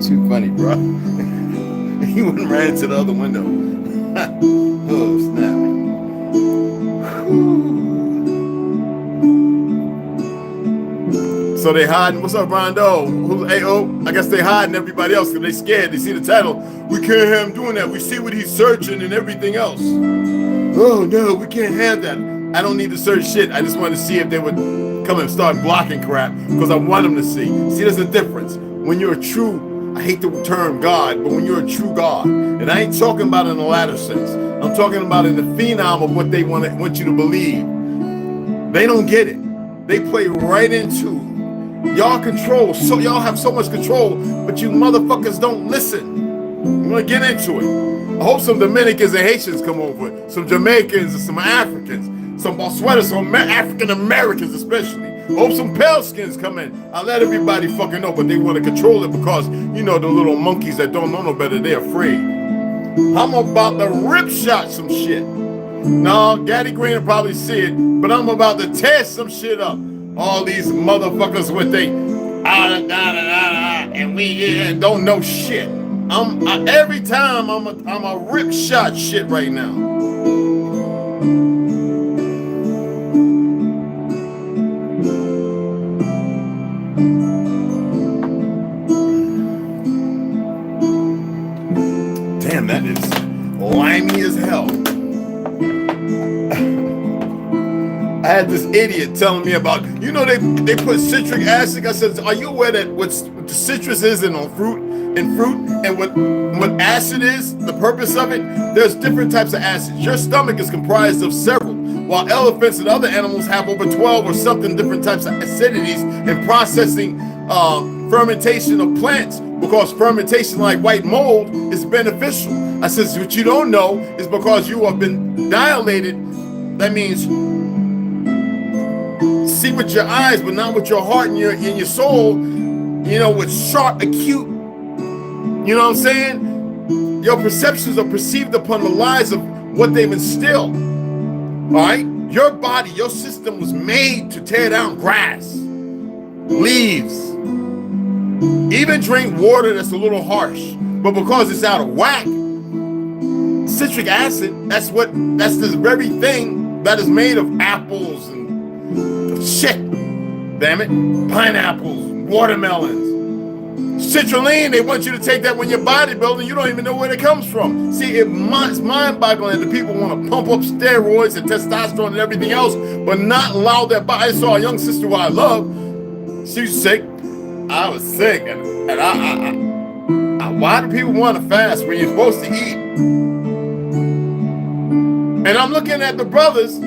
Too funny, bro. He went right into the other window. Oh, snap. So they hiding. What's up, Rondo? Who's AO? I guess they hiding everybody else because they scared. They see the title. We can't have him doing that. We see what he's searching and everything else. Oh, no, we can't have that. I don't need to search shit. I just wanted to see if they would come and start blocking crap because I want them to see. See, there's a difference. When you're a true, I hate the term God, but when you're a true God, and I ain't talking about in the latter sense. I'm talking about in the phenom of what they want you to believe. They don't get it. They play right into y'all control. So y'all have so much control, but you motherfuckers don't listen. I'm gonna get into it. I hope some Dominicans and Haitians come over, some Jamaicans and some Africans, some Botswana, some African Americans especially. I hope some pale skins come in. I let everybody fucking know, but they want to control it because, you know, the little monkeys that don't know no better, they're afraid. I'm about to rip shot some shit. No, Daddy Green will probably see it, but I'm about to tear some shit up. All these motherfuckers with they and we don't know shit. Every time I'm a rip shot shit right now. Damn, that is limey as hell. I had this idiot telling me about, you know, they put citric acid. I said, are you aware that what the citrus is in fruit and what acid is, the purpose of it? There's different types of acids. Your stomach is comprised of several, while elephants and other animals have over 12 or something different types of acidities in processing fermentation of plants, because fermentation, like white mold, is beneficial. I said, what you don't know is because you have been dilated, that means see with your eyes, but not with your heart and your soul, you know, with sharp, acute, you know what I'm saying? Your perceptions are perceived upon the lies of what they've instilled, all right? Your body, your system was made to tear down grass, leaves, even drink water that's a little harsh, but because it's out of whack, citric acid, that's this very thing that is made of apples and shit, damn it, pineapples, watermelons, citrulline. They want you to take that when you're bodybuilding. You don't even know where it comes from. See, it's mind-boggling that the people want to pump up steroids and testosterone and everything else, but not allow their body. I saw a young sister who I love. She was sick. I was sick, and I why do people want to fast when you're supposed to eat? And I'm looking at the brothers,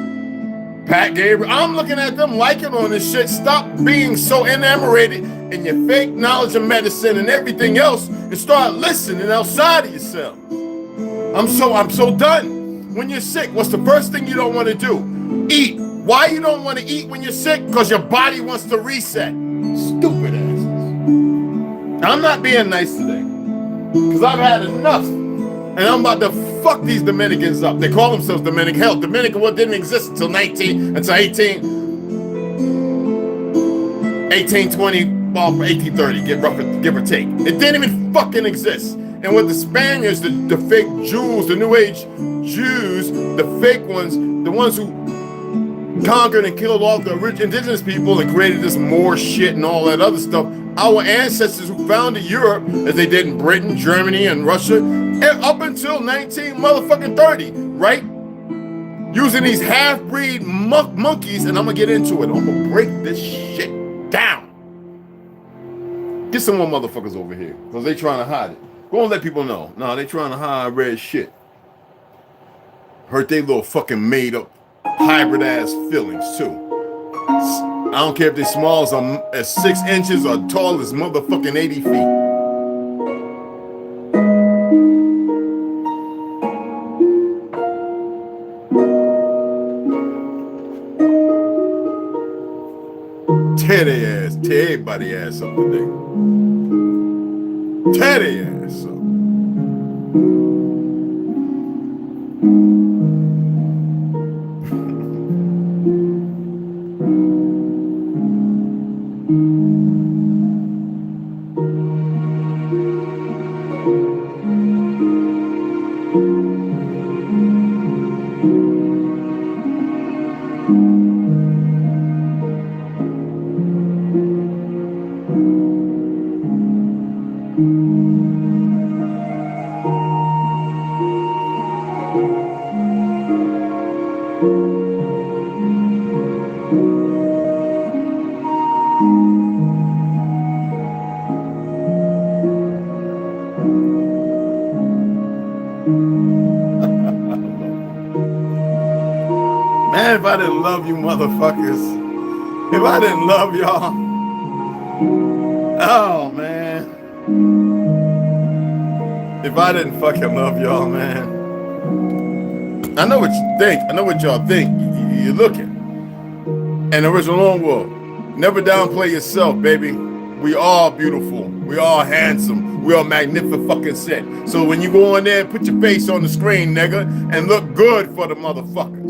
Pat Gabriel, I'm looking at them liking on this shit. Stop being so enamored in your fake knowledge of medicine and everything else and start listening outside of yourself. I'm so done. When you're sick, what's the first thing you don't want to do? Eat. Why you don't want to eat when you're sick? Because your body wants to reset. Stupid asses. I'm not being nice today because I've had enough. And I'm about to fuck these Dominicans up. They call themselves Dominican. Hell, Dominican didn't exist until 1820, well, 1830, give or take. It didn't even fucking exist. And with the Spaniards, the fake Jews, the New Age Jews, the fake ones, the ones who conquered and killed all the rich indigenous people and created this Moor shit and all that other stuff. Our ancestors who founded Europe, as they did in Britain, Germany, and Russia, up until 1930, right? Using these half-breed monkeys, and I'm gonna get into it. I'm gonna break this shit down. Get some more motherfuckers over here, because they trying to hide it. Go and let people know. No, they trying to hide red shit. Hurt they little fucking made-up hybrid-ass feelings, too. I don't care if they're small as 6 inches or tall as motherfucking 80 feet. Tear their ass, tear everybody's ass up today. Tear their ass up. Man, if I didn't love you motherfuckers. If I didn't love y'all. Oh, man. If I didn't fucking love y'all, man. I know what you think. I know what y'all think. You're looking. And original Lone Wolf. Never downplay yourself, baby. We all beautiful. We all handsome. We all magnificent. So when you go in there, put your face on the screen, nigga, and look good for the motherfuckers.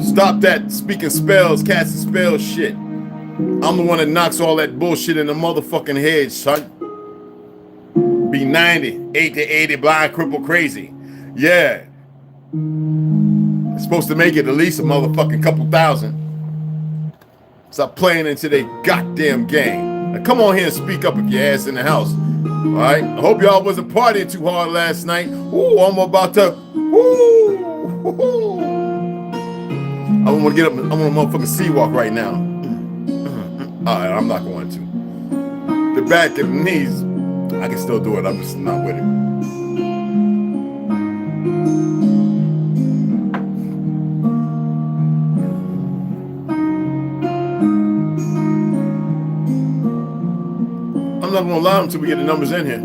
Stop that speaking spells, casting spells shit. I'm the one that knocks all that bullshit in the motherfucking head, son. Be 90, 80, blind, crippled, crazy. Yeah. It's supposed to make it at least a motherfucking couple thousand. Stop playing into their goddamn game. Now come on here and speak up if your ass in the house. All right? I hope y'all wasn't partying too hard last night. Ooh, I'm about to... Ooh. I want to get up. I'm on a motherfucking sea walk right now. All right, I'm not going to. The back and the knees, I can still do it. I'm just not with it. I'm not going to allow them until we get the numbers in here.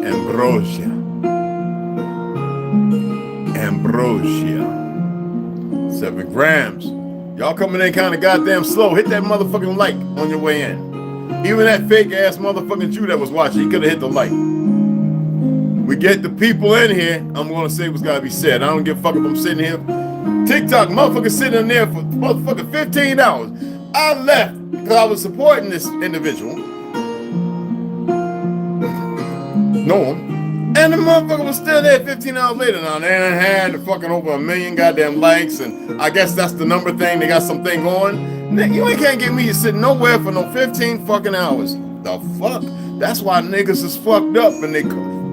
Ambrosia. 7 grams. Y'all coming in kind of goddamn slow. Hit that motherfucking like on your way in. Even that fake ass motherfucking Jew that was watching, he could have hit the like. We get the people in here. I'm going to say what's got to be said. I don't give a fuck if I'm sitting here. TikTok motherfucker sitting in there for motherfucking 15 hours. I left because I was supporting this individual. Know him. And the motherfucker was still there 15 hours later. Now, they done had fucking over 1 million goddamn likes, and I guess that's the number thing. They got something going. You ain't can't get me to sit nowhere for no 15 fucking hours. The fuck? That's why niggas is fucked up and they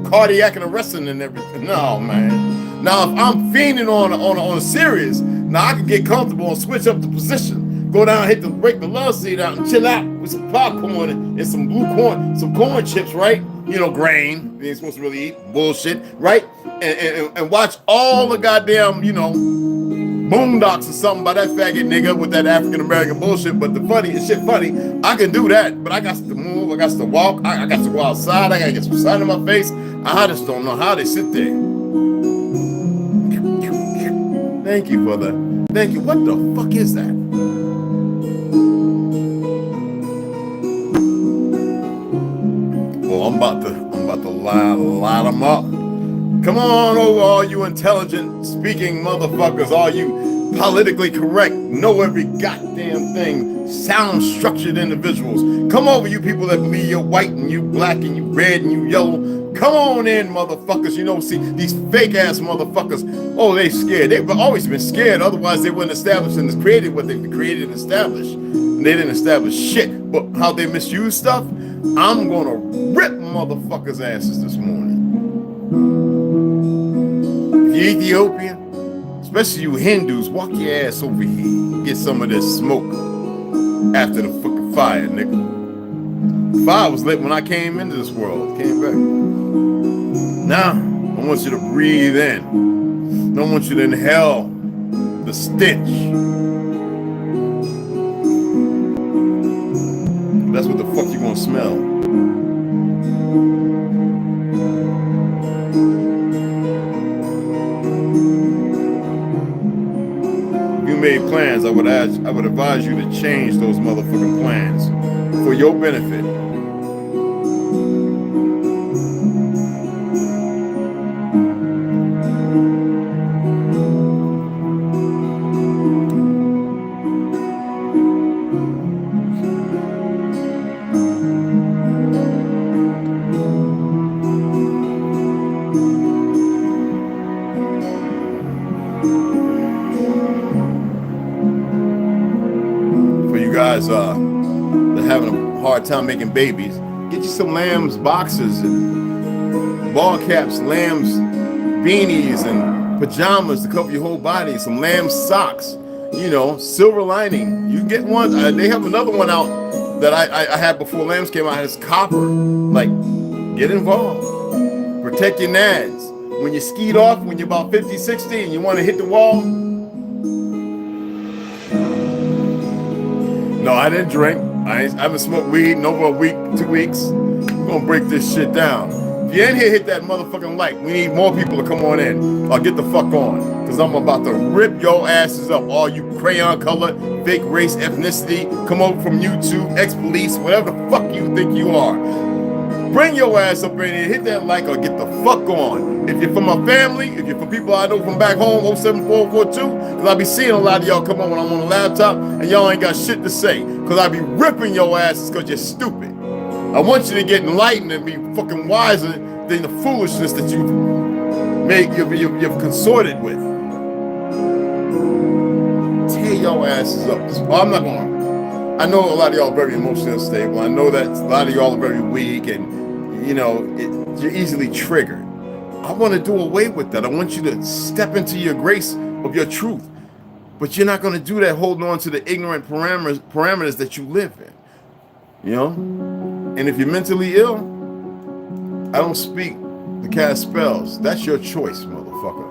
cardiac and arresting and everything. No, man. Now, if I'm fiending on a serious, now I can get comfortable and switch up the position. Go down, break the love seat out and chill out with some popcorn and some blue corn, some corn chips, right? You know, grain. You ain't supposed to really eat bullshit, right? And watch all the goddamn, you know, Boondocks or something by that faggot nigga with that African American bullshit. But the shit funny, I can do that, but I got to move, I got to walk, I got to go outside, I got to get some sun in my face. I just don't know how they sit there. Thank you, brother. Thank you. What the fuck is that? Well, I'm about to line them up. Come on over, all you intelligent speaking motherfuckers, all you politically correct, know every goddamn thing, sound structured individuals. Come over, you people that believe you're white and you black and you red and you yellow. Come on in, motherfuckers. You know, see, these fake ass motherfuckers, oh, they scared. They've always been scared. Otherwise, they wouldn't establish and created what they've created and established. And they didn't establish shit. But how they misuse stuff, I'm going to rip motherfuckers' asses this morning. If you're Ethiopian, especially you Hindus, walk your ass over here. Get some of this smoke after the fucking fire, nigga. Fire was lit when I came into this world. Came back. Now, I want you to breathe in. I don't want you to inhale the stench. That's what the fuck you gonna smell. If you made plans, I would advise you to change those motherfucking plans for your benefit. hard time making babies, get you some lambs boxes and ball caps, lambs beanies and pajamas to cover your whole body, some lamb socks, you know, silver lining. You get one. They have another one out that I had before lambs came out. It's copper. Like, get involved. Protect your nads. When you skied off, when you're about 50, 60 and you want to hit the wall. No, I didn't drink. I haven't smoked weed in over a week, 2 weeks. We're gonna break this shit down. If you're in here, hit that motherfucking like. We need more people to come on in. Or get the fuck on. Because I'm about to rip your asses up. All you crayon color, fake race, ethnicity, come over from YouTube, ex-police, whatever the fuck you think you are. Bring your ass up in here, hit that like or get the fuck on. If you're from my family, if you're from people I know from back home, 07442, because I be seeing a lot of y'all come on when I'm on the laptop and y'all ain't got shit to say. Because I be ripping your asses because you're stupid. I want you to get enlightened and be fucking wiser than the foolishness that you've consorted with. Tear your asses up. I'm not going to. I know a lot of y'all are very emotionally unstable. I know that a lot of y'all are very weak and, you know, you're easily triggered. I want to do away with that. I want you to step into your grace of your truth. But you're not going to do that holding on to the ignorant parameters that you live in. You know? And if you're mentally ill, I don't speak to cast spells. That's your choice, motherfucker.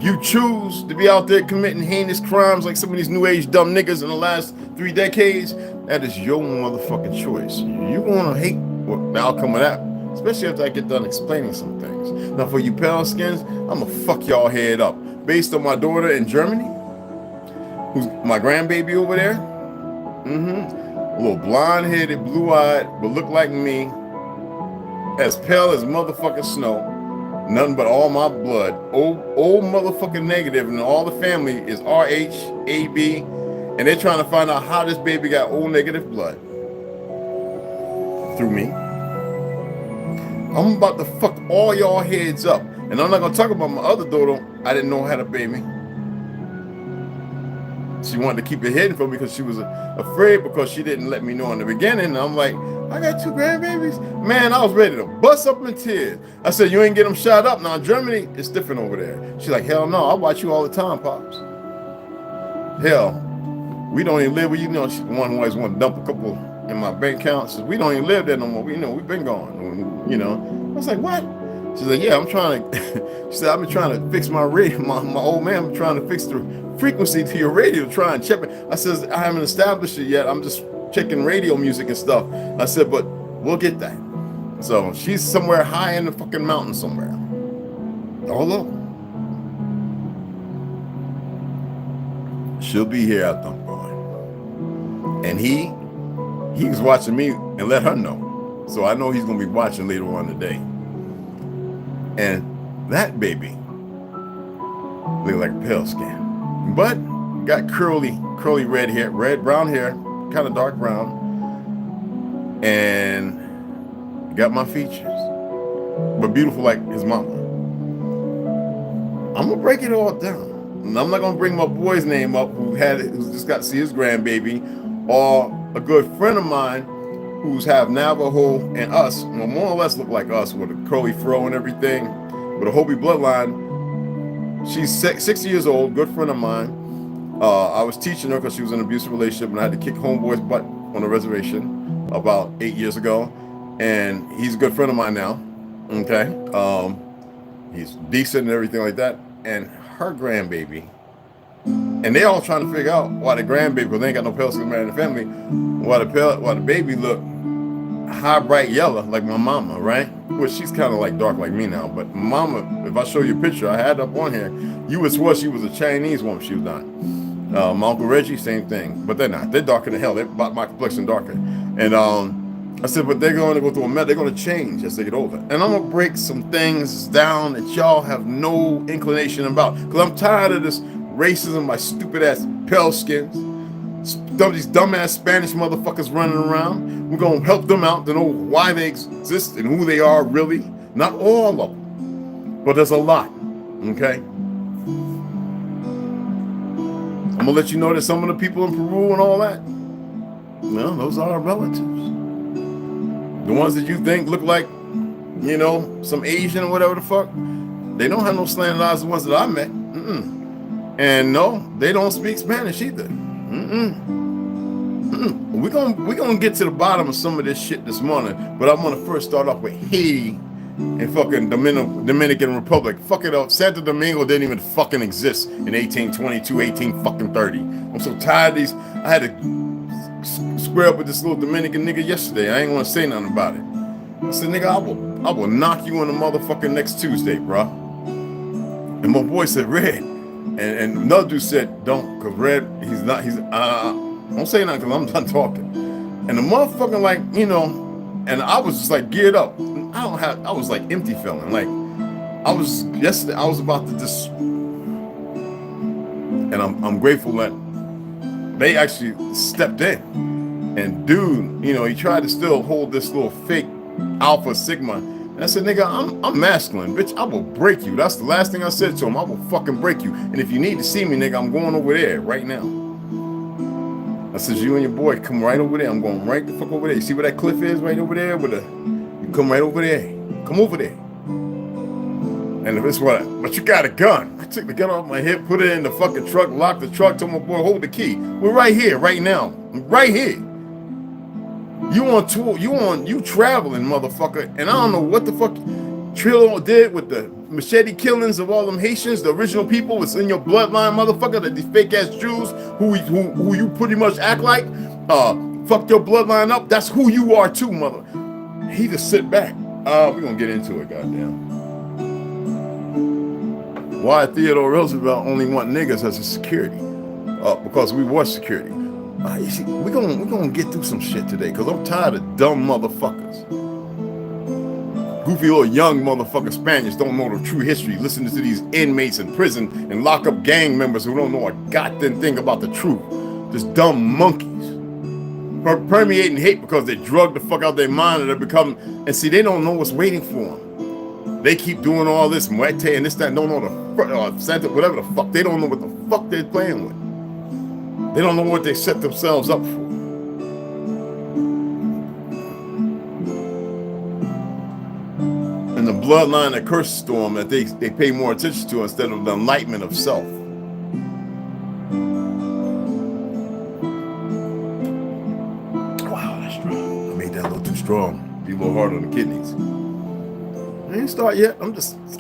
You choose to be out there committing heinous crimes like some of these new age dumb niggas in the last 3 decades. That is your motherfucking choice. You're going to hate the outcome of that, especially after I get done explaining some things. Now, for you pale skins, I'm going to fuck y'all head up. Based on my daughter in Germany, who's my grandbaby over there. A little blonde-headed, blue-eyed, but look like me. As pale as motherfucking snow. Nothing but all my blood. Old motherfucking negative, and all the family is RH, AB, and they're trying to find out how this baby got old negative blood. Through me. I'm about to fuck all y'all heads up. And I'm not gonna talk about my other daughter. I didn't know had a baby. She wanted to keep it hidden from me because she was afraid because she didn't let me know in the beginning. And I'm like, I got 2 grandbabies. Man, I was ready to bust up in tears. I said, you ain't get them shot up. Now in Germany, it's different over there. She's like, hell no, I watch you all the time, Pops. Hell, we don't even live where you know. She's the one who always want to dump a couple in my bank account. Says, we don't even live there no more. We know we've been gone. You know. I was like, what? She's like, yeah, I'm trying to. She said, I've been trying to fix my radio. My old man, I'm trying to fix the frequency to your radio, try and check it. I says, I haven't established it yet. I'm just checking radio music and stuff. I said, but we'll get that. So she's somewhere high in the fucking mountain somewhere. All over. She'll be here at some point. And he was watching me and let her know. So I know he's gonna be watching later on today. And that baby looked like a pale skin. But got curly red hair, brown hair, kind of dark brown, and got my features, but beautiful like his mama. I'm gonna break it all down, and I'm not gonna bring my boy's name up who's just got to see his grandbaby, or a good friend of mine who's half Navajo and us, well, more or less look like us with a curly fro and everything, with a Hopi bloodline. She's 60 years old, good friend of mine. I was teaching her because she was in an abusive relationship, and I had to kick homeboy's butt on a reservation about 8 years ago. And he's a good friend of mine now. Okay. He's decent and everything like that. And her grandbaby, and they all trying to figure out why the grandbaby, because they ain't got no pale skin man in the family, why the baby look high bright yellow like my mama, right? Well, she's kind of like dark like me now, but mama, if I show you a picture, I had up on here, you would swear she was a Chinese woman. She was not. My Uncle Reggie, same thing, but they're not. They're darker than hell. They're about my complexion darker. And I said, but they're going to go through they're going to change as they get older. And I'm going to break some things down that y'all have no inclination about, because I'm tired of this racism by stupid ass pale skins. These dumbass Spanish motherfuckers running around. We're going to help them out to know why they exist and who they are really. Not all of them, but there's a lot, okay? I'm gonna let you know that some of the people in Peru and all that, well, those are our relatives. The ones that you think look like, you know, some Asian or whatever the fuck, they don't have no slanted eyes. The ones that I met, and no, they don't speak Spanish either. We're gonna get to the bottom of some of this shit this morning, but I'm gonna first start off with Haiti and fucking Dominican Republic. Fuck it up. Santo Domingo didn't even fucking exist in 1822, 1830. I'm so tired of these. I had to square up with this little Dominican nigga yesterday. I ain't gonna say nothing about it. I said, nigga, I will knock you in the motherfucking next Tuesday, bro. And my boy said, Red. And another dude said, don't, cause Red, don't say nothing cause I'm done talking. And the motherfucker, like, you know, and I was just like geared up. I was like empty feeling. Like yesterday I was about to just, and I'm grateful that they actually stepped in. And dude, you know, he tried to still hold this little fake Alpha Sigma. And I said, nigga, I'm masculine, bitch. I will break you. That's the last thing I said to him. I will fucking break you. And if you need to see me, nigga, I'm going over there right now. I said, you and your boy, come right over there. I'm going right the fuck over there. You see where that cliff is right over there? You come right over there. Come over there. And this what? But you got a gun. I took the gun off my hip, put it in the fucking truck, locked the truck, told my boy, hold the key. We're right here, right now. Right here. You on tour, you traveling, motherfucker. And I don't know what the fuck Trillo did with the machete killings of all them Haitians, the original people. It's in your bloodline, motherfucker. That these fake ass Jews who you pretty much act like fucked your bloodline up. That's who you are too, mother. He just sit back. We're gonna get into it, goddamn. Why Theodore Roosevelt only want niggas as a security? Because we were security. You see, we're gonna get through some shit today, because I'm tired of dumb motherfuckers. Goofy little young motherfucker Spaniards don't know the true history, listening to these inmates in prison and lock up gang members who don't know a goddamn thing about the truth. Just dumb monkeys. Permeating hate because they drug the fuck out their mind and they become, and see, they don't know what's waiting for them. They keep doing all this muerte and this, that, don't know the Santa, whatever the fuck. They don't know what the fuck they're playing with. They don't know what they set themselves up for. And the bloodline that curses to them that they pay more attention to instead of the enlightenment of self. Wow, that's strong. I made that a little too strong. Be a little hard on the kidneys. I ain't start yet.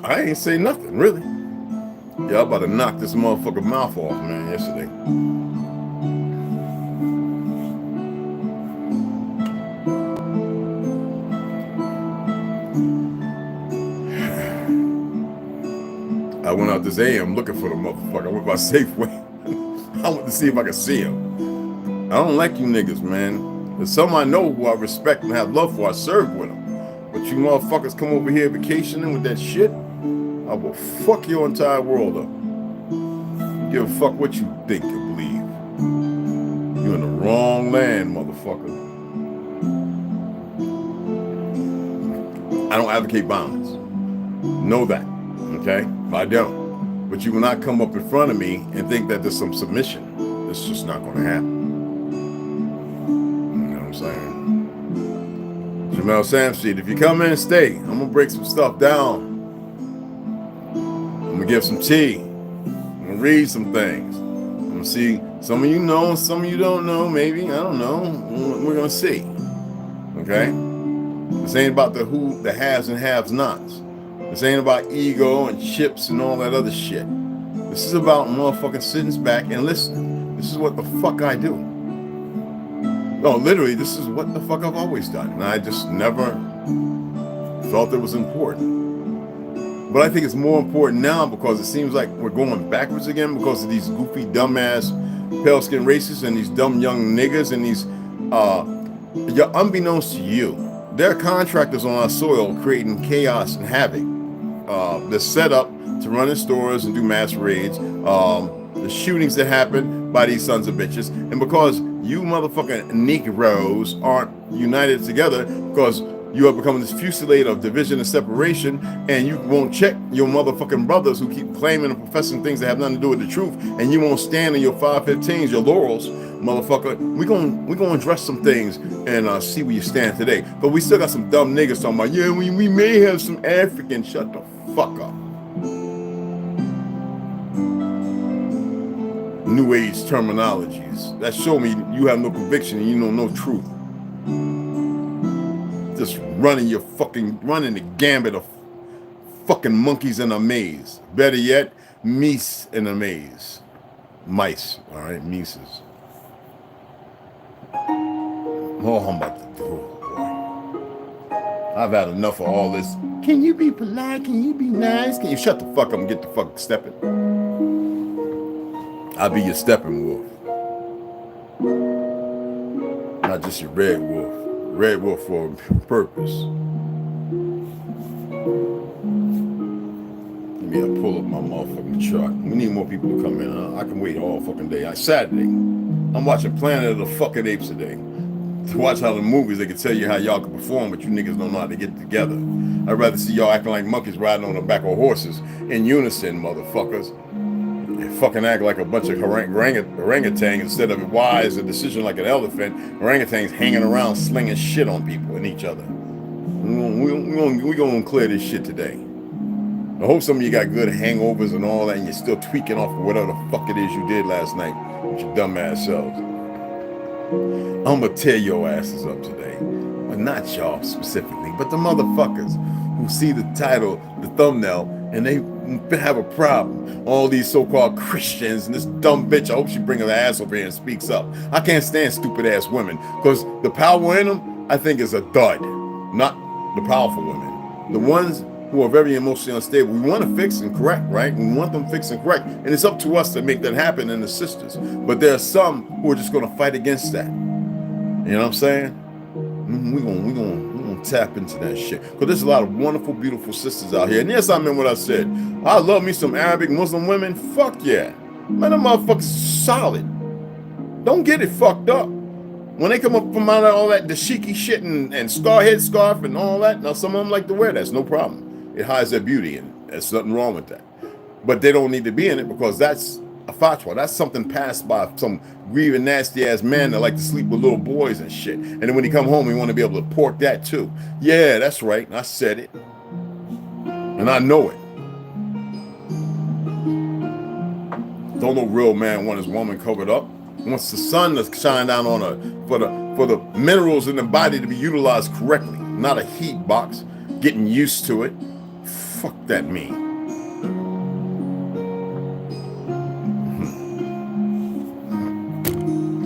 I ain't say nothing, really. Yeah, I'm about to knock this motherfucker mouth off, man, yesterday. I went out this AM looking for the motherfucker. I went by Safeway. I went to see if I could see him. I don't like you niggas, man. There's some I know who I respect and have love for. I serve with them. But you motherfuckers come over here vacationing with that shit, I will fuck your entire world up. Give a fuck what you think or believe. You're in the wrong land, motherfucker. I don't advocate violence. Know that. Okay? I don't. But you will not come up in front of me and think that there's some submission. It's just not going to happen. You know what I'm saying? Jamel Samseed, if you come in and stay, I'm going to break some stuff down. I'm going to give some tea. I'm going to read some things. I'm going to see some of you know, some of you don't know, maybe. I don't know. We're going to see. Okay? This ain't about the haves and have-nots. This ain't about ego and chips and all that other shit. This is about motherfucking sitting back and listening. This is what the fuck I do. No, literally, this is what the fuck I've always done. And I just never thought it was important. But I think it's more important now because it seems like we're going backwards again because of these goofy, dumbass, pale-skinned racists and these dumb young niggas and these, unbeknownst to you, they're contractors on our soil creating chaos and havoc. They're set up to run in stores and do mass raids. The shootings that happen by these sons of bitches. And because you motherfucking Negroes aren't united together, because You are becoming this fusillade of division and separation, and you won't check your motherfucking brothers who keep claiming and professing things that have nothing to do with the truth, and you won't stand in your 515s, your laurels, motherfucker. We're gonna address some things and see where you stand today. But we still got some dumb niggas talking about, yeah, we may have some African. Shut the fuck up. New age terminologies that show me you have no conviction and you know no truth. Just running the gambit of fucking monkeys in a maze. Better yet, meese in a maze. Mice, all right, mices. Oh, I'm about to do it, boy. I've had enough of all this. Can you be polite? Can you be nice? Can you shut the fuck up and get the fuck stepping? I'll be your stepping wolf. Not just your red wolf. Red wolf for a purpose. Let me pull up my motherfucking chart. We need more people to come in. I can wait all fucking day. Saturday, I'm watching Planet of the fucking Apes today. To watch how the movies, they can tell you how y'all can perform, but you niggas don't know how to get together. I'd rather see y'all acting like monkeys riding on the back of horses in unison, motherfuckers. Fucking act like a bunch of orangutans instead of wise and decision like an elephant. Orangutans hanging around slinging shit on people and each other. We're gonna clear this shit today. I hope some of you got good hangovers and all that and you're still tweaking off of whatever the fuck it is you did last night with your dumb ass selves. I'm gonna tear your asses up today. But not y'all specifically, but the motherfuckers who see the title, the thumbnail, and they have a problem. All these so-called Christians and this dumb bitch, I hope she brings her ass over here and speaks up. I can't stand stupid ass women because the power in them, I think, is a dud. Not the powerful women. The ones who are very emotionally unstable. We want to fix and correct, right? We want them fixed and correct. And it's up to us to make that happen and the sisters. But there are some who are just going to fight against that. You know what I'm saying? We're gonna tap into that shit. Because there's a lot of wonderful, beautiful sisters out here. And yes, I meant what I said. I love me some Arabic Muslim women. Fuck yeah. Man, them motherfuckers solid. Don't get it fucked up. When they come up from out of all that dashiki shit and star head scarf and all that, now some of them like to wear that. That's no problem. It hides their beauty and there's nothing wrong with that. But they don't need to be in it because that's a fatwa. That's something passed by some grieving, nasty ass man that like to sleep with little boys and shit. And then when he come home, he want to be able to pork that too. Yeah, that's right. I said it. And I know it. Don't no real man want his woman covered up. Wants the sun to shine down on her for the minerals in the body to be utilized correctly. Not a heat box. Getting used to it. Fuck that mean.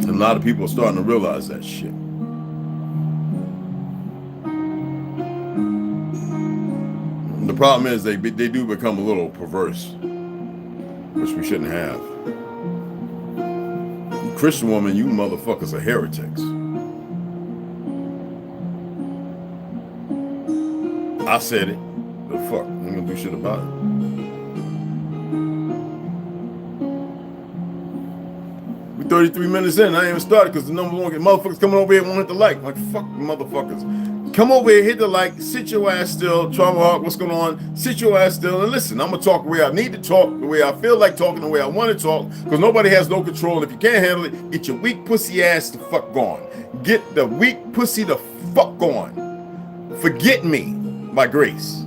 A lot of people are starting to realize that shit. The problem is they do become a little perverse, which we shouldn't have. You Christian woman, you motherfuckers are heretics. I said it. The fuck? I ain't gonna do shit about it. We're 33 minutes in. I ain't even started because the number one motherfuckers coming over here won't hit the like. Like, fuck motherfuckers. Come over here, hit the like, sit your ass still. Trauma Hawk, what's going on? Sit your ass still and listen. I'm gonna talk the way I need to talk, the way I feel like talking, the way I want to talk, because nobody has no control. If you can't handle it, get your weak pussy ass the fuck gone. Get the weak pussy the fuck gone. Forget me by grace.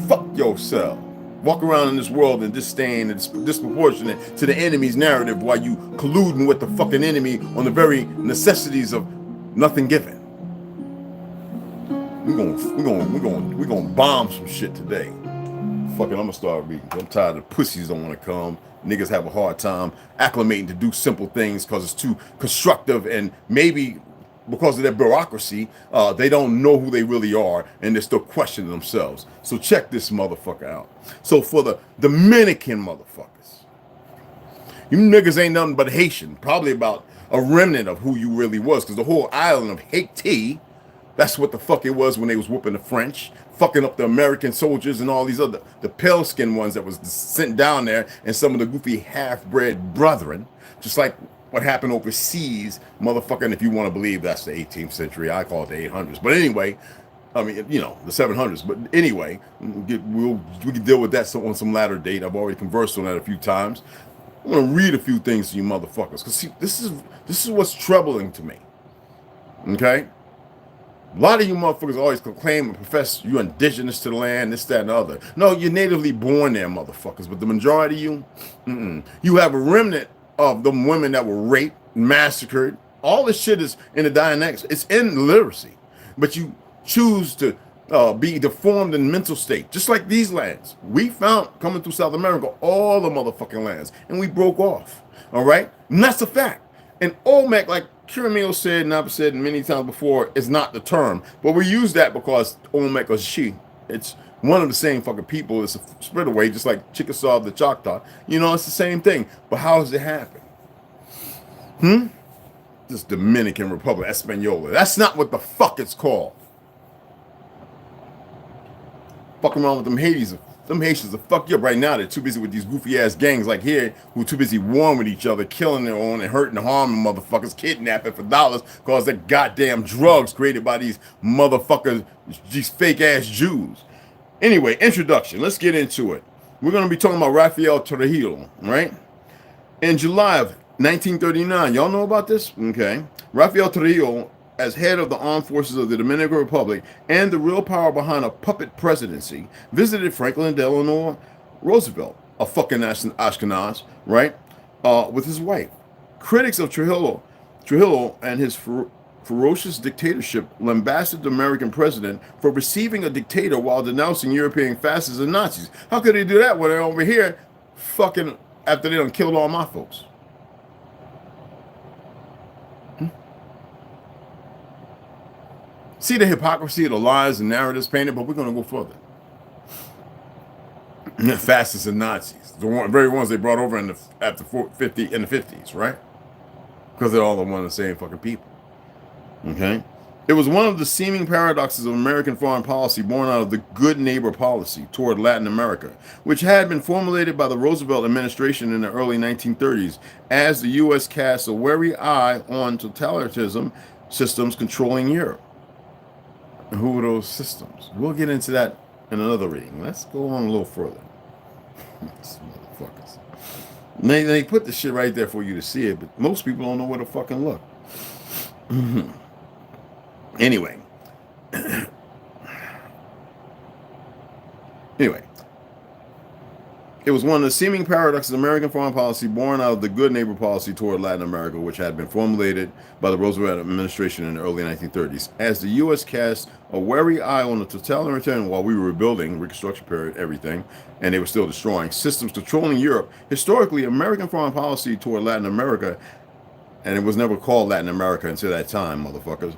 Fuck yourself. Walk around in this world and disdain and disproportionate to the enemy's narrative while you colluding with the fucking enemy on the very necessities of nothing given. We're gonna bomb some shit today. Fuck it, I'm gonna start reading. I'm tired of pussies don't want to come. Niggas have a hard time acclimating to do simple things because it's too constructive, and maybe because of their bureaucracy, they don't know who they really are, and they're still questioning themselves. So check this motherfucker out. So for the Dominican motherfuckers, you niggas ain't nothing but Haitian, probably about a remnant of who you really was, because the whole island of Haiti, that's what the fuck it was when they was whooping the French, fucking up the American soldiers and all these other, the pale-skinned ones that was sent down there, and some of the goofy half-bred brethren, just like what happened overseas, motherfucker. And if you want to believe that's the 18th century, I call it the 800s. But anyway, I mean, you know, the 700s. But anyway, we can deal with that on some latter date. I've already conversed on that a few times. I'm gonna read a few things to you motherfuckers, because see, this is what's troubling to me. Okay? A lot of you motherfuckers always claim and profess you're indigenous to the land, this, that, and the other. No, you're natively born there, motherfuckers. But the majority of you, you have a remnant of the women that were raped, massacred. All this shit is in the dialects. It's in literacy. But you choose to be deformed in mental state, just like these lands. We found, coming through South America, all the motherfucking lands, and we broke off. All right? And that's a fact. And Olmec, like Kiramil said, and I've said many times before, is not the term. But we use that because Olmec or she, it's one of the same fucking people. It's a split away, just like Chickasaw, the Choctaw. You know, it's the same thing. But how does it happen? This Dominican Republic, Española. That's not what the fuck it's called. Fucking around with them Hades. Them Haitians will fuck you up right now. They're too busy with these goofy ass gangs like here, who are too busy warring with each other, killing their own and hurting and harming motherfuckers, kidnapping for dollars because they're goddamn drugs created by these motherfuckers, these fake ass Jews. Anyway, introduction. Let's get into it. We're going to be talking about Rafael Trujillo, right? In July of 1939, y'all know about this? Okay. Rafael Trujillo, as head of the armed forces of the Dominican Republic and the real power behind a puppet presidency, visited Franklin Delano Roosevelt, a fucking Ashkenaz, right, with his wife. Critics of Trujillo and his ferocious dictatorship lambasted the American president for receiving a dictator while denouncing European fascists and Nazis. How could they do that when they're over here fucking after they done killed all my folks? See the hypocrisy of the lies and narratives painted, but we're going to go further. The fascists and Nazis, the very ones they brought over in the 50s, right? Because they're all the one and the same fucking people. Okay? It was one of the seeming paradoxes of American foreign policy born out of the good neighbor policy toward Latin America, which had been formulated by the Roosevelt administration in the early 1930s as the U.S. cast a wary eye on totalitarianism systems controlling Europe. And who were those systems? We'll get into that in another reading. Let's go on a little further. These motherfuckers. They put the shit right there for you to see it, but most people don't know where to fucking look. Anyway. It was one of the seeming paradoxes of American foreign policy born out of the good neighbor policy toward Latin America, which had been formulated by the Roosevelt administration in the early 1930s. As the U.S. cast a wary eye on the totalitarian while we were rebuilding, Reconstruction period, everything, and they were still destroying systems controlling Europe. Historically, American foreign policy toward Latin America, and it was never called Latin America until that time, motherfuckers,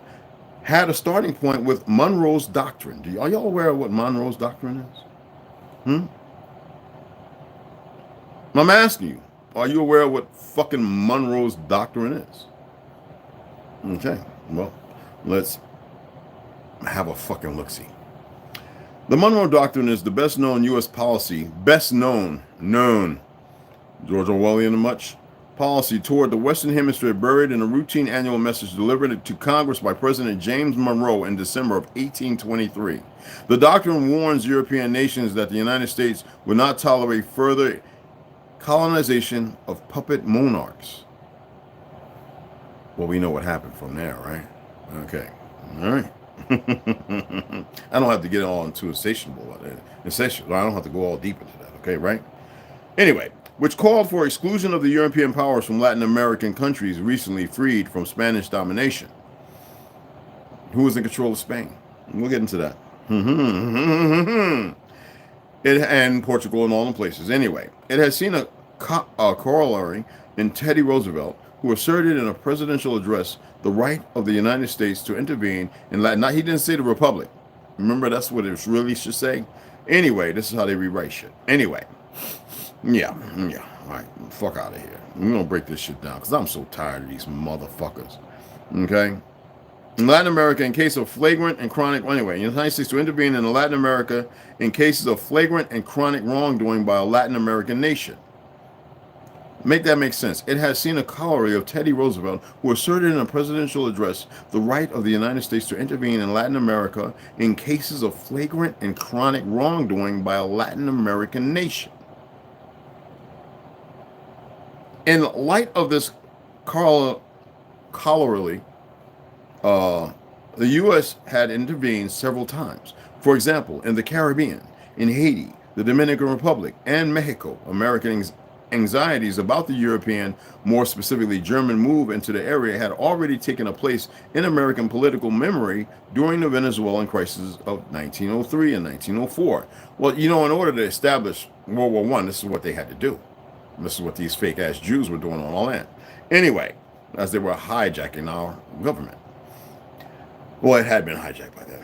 had a starting point with Monroe's Doctrine. Are y'all aware of what Monroe's Doctrine is? I'm asking you, are you aware of what fucking Monroe's Doctrine is? Okay, well, let's have a fucking look-see. The Monroe Doctrine is the best known U.S. policy, known, George Orwellian and much, policy toward the Western Hemisphere buried in a routine annual message delivered to Congress by President James Monroe in December of 1823. The doctrine warns European nations that the United States would not tolerate further colonization of puppet monarchs. Well, we know what happened from there, right? Okay. All right. I don't have to get all into insatiable. I don't have to go all deep into that, okay, right? Anyway, which called for exclusion of the European powers from Latin American countries recently freed from Spanish domination. Who was in control of Spain? We'll get into that. And Portugal and all the places. Anyway, it has seen a corollary in Teddy Roosevelt, who asserted in a presidential address the right of the United States to intervene in Latin. Now, he didn't say the Republic. Remember, that's what it really should say. Anyway, this is how they rewrite shit. Anyway, yeah. All right, fuck out of here. We're gonna break this shit down because I'm so tired of these motherfuckers. Okay. In Latin America, in case of flagrant and chronic, anyway, the United States to intervene in Latin America in cases of flagrant and chronic wrongdoing by a Latin American nation. Make that make sense. It has seen a corollary of Teddy Roosevelt, who asserted in a presidential address the right of the United States to intervene in Latin America in cases of flagrant and chronic wrongdoing by a Latin American nation. In light of this corollary, the U.S. had intervened several times. For example, in the Caribbean, in Haiti, the Dominican Republic, and Mexico, American anxieties about the European, more specifically German, move into the area had already taken a place in American political memory during the Venezuelan crisis of 1903 and 1904. Well, you know, in order to establish World War I, this is what they had to do. This is what these fake-ass Jews were doing on all that. Anyway, as they were hijacking our government. Well, it had been hijacked by then.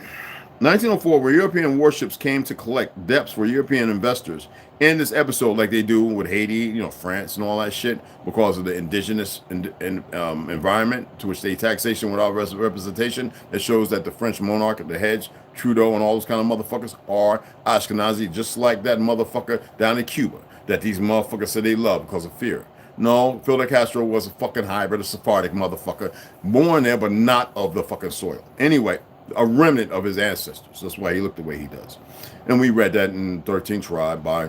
1904, where European warships came to collect debts for European investors. In this episode, like they do with Haiti, you know, France and all that shit, because of the indigenous environment to which they taxation without representation, that shows that the French monarch at the heads, Trudeau and all those kind of motherfuckers are Ashkenazi, just like that motherfucker down in Cuba that these motherfuckers said they love because of fear. No, Fidel Castro was a fucking hybrid, a Sephardic motherfucker, born there but not of the fucking soil. Anyway, a remnant of his ancestors. That's why he looked the way he does. And we read that in 13th Tribe by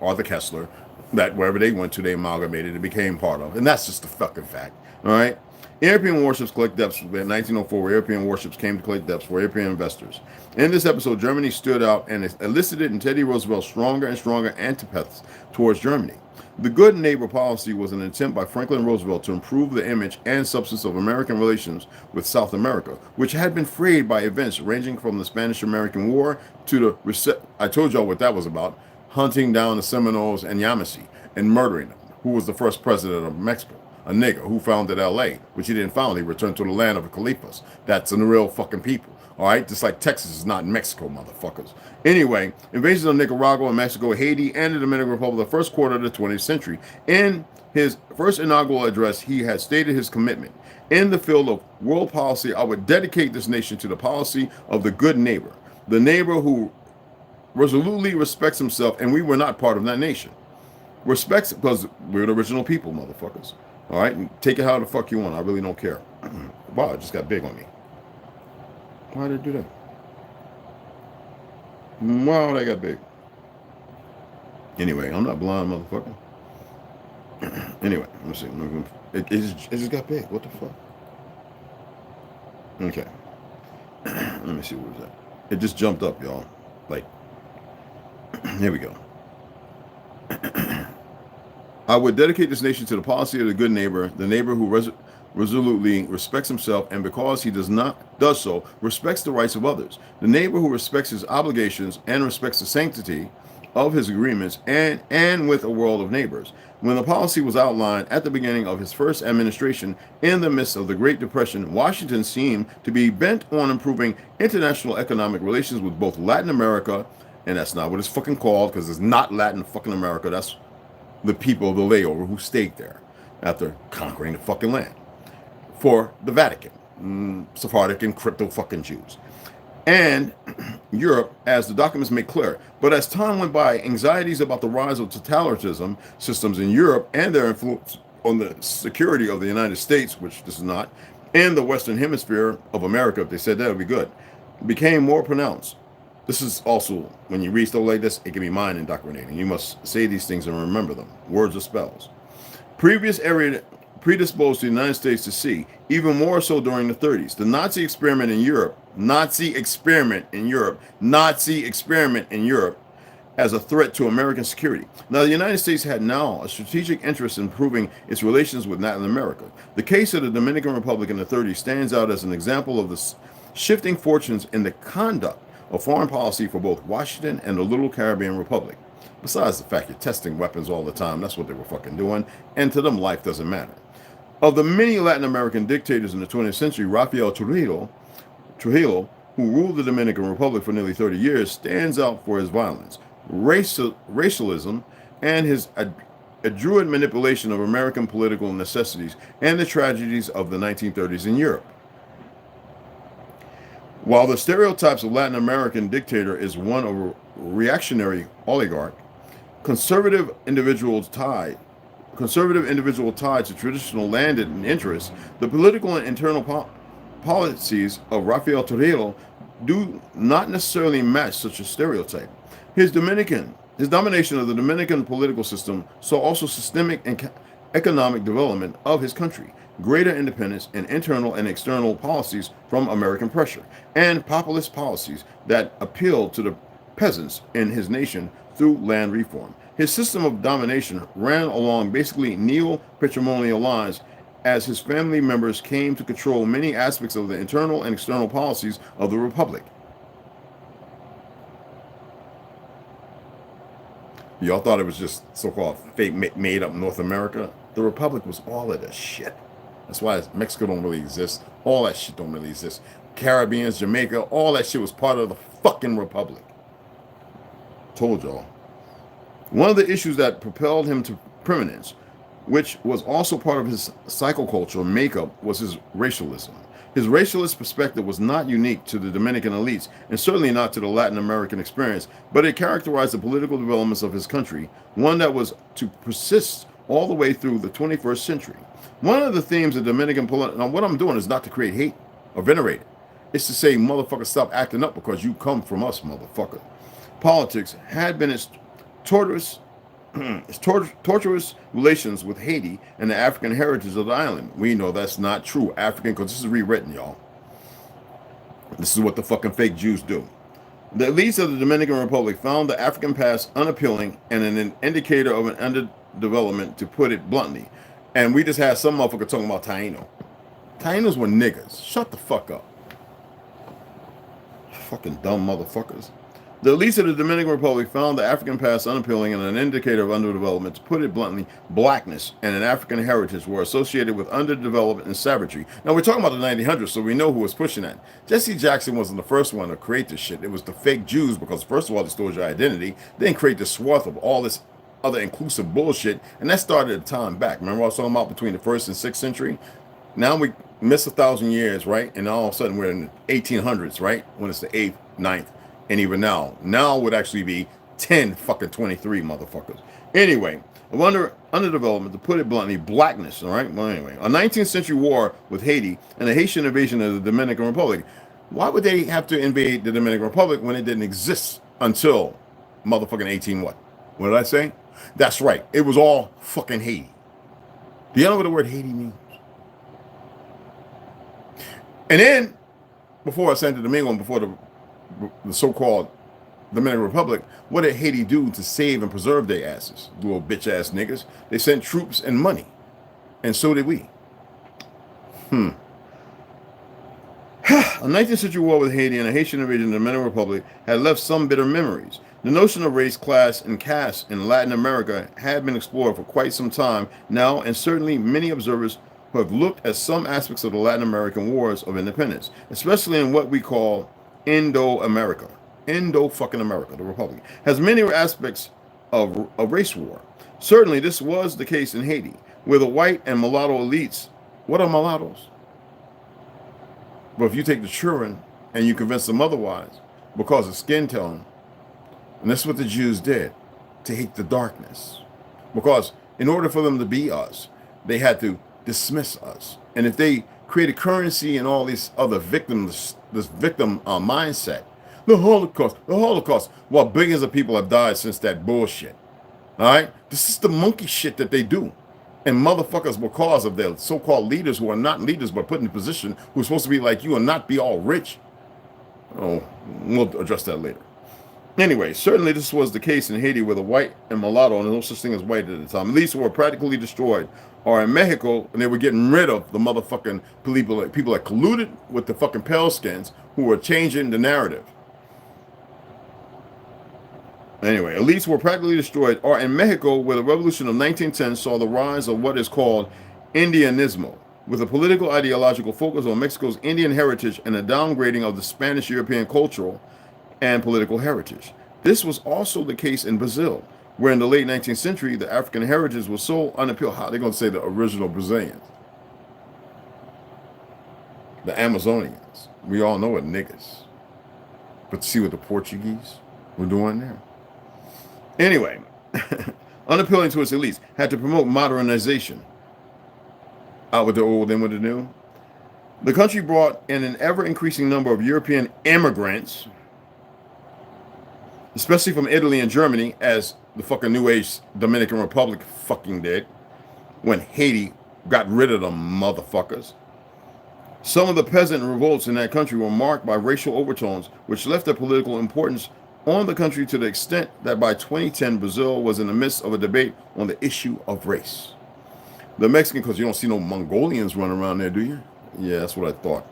Arthur Kessler, that wherever they went to, they amalgamated and became part of. And that's just the fucking fact. All right? European warships collect debts. In 1904, where European warships came to collect debts for European investors. In this episode, Germany stood out and elicited in Teddy Roosevelt stronger and stronger antipathies towards Germany. The good neighbor policy was an attempt by Franklin Roosevelt to improve the image and substance of American relations with South America, which had been frayed by events ranging from the Spanish-American War to the, I told y'all what that was about, hunting down the Seminoles and Yamasee and murdering them. Who was the first president of Mexico? A nigger who founded L.A., which he didn't found. He returned to the land of the Califas. That's the real fucking people. All right, just like Texas is not Mexico, motherfuckers. Anyway, invasions of Nicaragua, Mexico, Haiti, and the Dominican Republic the first quarter of the 20th century. In his first inaugural address, he had stated his commitment. In the field of world policy, I would dedicate this nation to the policy of the good neighbor, the neighbor who resolutely respects himself, and we were not part of that nation. Respects, because we're the original people, motherfuckers. All right, take it how the fuck you want. I really don't care. Wow, it just got big on me. Why did it do that? Wow, that got big. Anyway, I'm not blind, motherfucker. Anyway, let me see. It just got big. What the fuck? Okay. Let me see what was that. It just jumped up, y'all. Like, here we go. I would dedicate this nation to the policy of the good neighbor, the neighbor who resolutely respects himself, and because he does so, respects the rights of others. The neighbor who respects his obligations and respects the sanctity of his agreements, and with a world of neighbors. When the policy was outlined at the beginning of his first administration in the midst of the Great Depression, Washington seemed to be bent on improving international economic relations with both Latin America, and that's not what it's fucking called, because it's not Latin fucking America. That's the people of the layover who stayed there after conquering the fucking land, for the Vatican, Sephardic and crypto fucking Jews, and Europe, as the documents make clear. But as time went by, anxieties about the rise of totalitarianism systems in Europe and their influence on the security of the United States, which this is not, and the Western Hemisphere of America, if they said that would be good, became more pronounced. This is also, when you read stuff like this, it can be mind indoctrinating. You must say these things and remember them. Words are spells. Previous area predisposed the United States to see, even more so during the 30s, the Nazi experiment in Europe, as a threat to American security. Now, the United States had now a strategic interest in improving its relations with Latin America. The case of the Dominican Republic in the 30s stands out as an example of the shifting fortunes in the conduct of foreign policy for both Washington and the little Caribbean Republic. Besides the fact you're testing weapons all the time, that's what they were fucking doing, and to them life doesn't matter. Of the many Latin American dictators in the 20th century, Rafael Trujillo, who ruled the Dominican Republic for nearly 30 years, stands out for his violence, racialism, and his adroit manipulation of American political necessities and the tragedies of the 1930s in Europe. While the stereotypes of Latin American dictator is one of a reactionary oligarch, conservative individuals tied conservative individual tied to traditional landed interests, the political and internal policies of Rafael Trujillo do not necessarily match such a stereotype. His domination of the Dominican political system saw also systemic and economic development of his country, greater independence in internal and external policies from American pressure, and populist policies that appealed to the peasants in his nation through land reform. His system of domination ran along basically neo-patrimonial lines as his family members came to control many aspects of the internal and external policies of the Republic. Y'all thought it was just so-called fake made-up North America? The Republic was all of this shit. That's why Mexico don't really exist. All that shit don't really exist. Caribbeans, Jamaica, all that shit was part of the fucking Republic. Told y'all. One of the issues that propelled him to prominence, which was also part of his psychocultural makeup, was his racialism. His racialist perspective was not unique to the Dominican elites, and certainly not to the Latin American experience, but it characterized the political developments of his country, one that was to persist all the way through the 21st century. One of the themes of Dominican politics, now what I'm doing is not to create hate or venerate it. It's to say, motherfucker, stop acting up because you come from us, motherfucker. Politics had been its tortuous relations with Haiti and the African heritage of the island. We know that's not true. African, because this is rewritten, y'all. This is what the fucking fake Jews do. The elites of the Dominican Republic found the African past unappealing and an indicator of an underdevelopment, to put it bluntly. And we just had some motherfucker talking about Taino. Tainos were niggas. Shut the fuck up. Fucking dumb motherfuckers. The elites of the Dominican Republic found the African past unappealing and an indicator of underdevelopment. To put it bluntly, blackness and an African heritage were associated with underdevelopment and savagery. Now, we're talking about the 1900s, so we know who was pushing that. Jesse Jackson wasn't the first one to create this shit. It was the fake Jews, because first of all, it stores your identity, then create the swath of all this other inclusive bullshit, and that started a time back. Remember I was talking about between the 1st and 6th century? Now we miss 1,000 years, right? And all of a sudden we're in the 1800s, right? When it's the 8th, 9th. And even now would actually be 1023 motherfuckers. Anyway, underdevelopment, to put it bluntly, blackness, all right? Well, anyway, a 19th century war with Haiti and the Haitian invasion of the Dominican Republic. Why would they have to invade the Dominican Republic when it didn't exist until motherfucking 18 what? What did I say? That's right. It was all fucking Haiti. Do you know what the word Haiti means? And then, before Santo Domingo and before the so-called Dominican Republic, what did Haiti do to save and preserve their asses? Little bitch-ass niggas. They sent troops and money. And so did we. A 19th century war with Haiti and a Haitian invasion of the Dominican Republic had left some bitter memories. The notion of race, class, and caste in Latin America had been explored for quite some time now, and certainly many observers who have looked at some aspects of the Latin American wars of independence, especially in what we call Indo-America, the Republic, has many aspects of a race war. Certainly this was the case in Haiti, where the white and mulatto elites, what are mulattoes? But if you take the children and you convince them otherwise because of skin tone, and that's what the Jews did, to hate the darkness. Because in order for them to be us, they had to dismiss us. And if they created currency and all these other victims, this victim mindset, the Holocaust, well, billions of people have died since that bullshit. All right? This is the monkey shit that they do. And motherfuckers, because of their so-called leaders who are not leaders but put in a position, who are supposed to be like you and not be all rich. Oh, we'll address that later. Anyway, certainly this was the case in Haiti, where the white and mulatto, and no such thing as white at the time, at least were practically destroyed. Or in Mexico, and they were getting rid of the motherfucking people that colluded with the fucking pale skins who were changing the narrative. Anyway, elites were practically destroyed. Or in Mexico, where the revolution of 1910 saw the rise of what is called Indianismo, with a political ideological focus on Mexico's Indian heritage and a downgrading of the Spanish European cultural and political heritage. This was also the case in Brazil, where in the late 19th century, the African heritage was so unappealing. How are they going to say the original Brazilians? The Amazonians. We all know it, niggas. But see what the Portuguese were doing there. Anyway, unappealing to its elites, had to promote modernization. Out with the old, in with the new. The country brought in an ever-increasing number of European immigrants, especially from Italy and Germany, as the fucking New Age Dominican Republic fucking did, when Haiti got rid of them motherfuckers. Some of the peasant revolts in that country were marked by racial overtones, which left their political importance on the country to the extent that by 2010, Brazil was in the midst of a debate on the issue of race. The Mexican, because you don't see no Mongolians running around there, do you? Yeah, that's what I thought.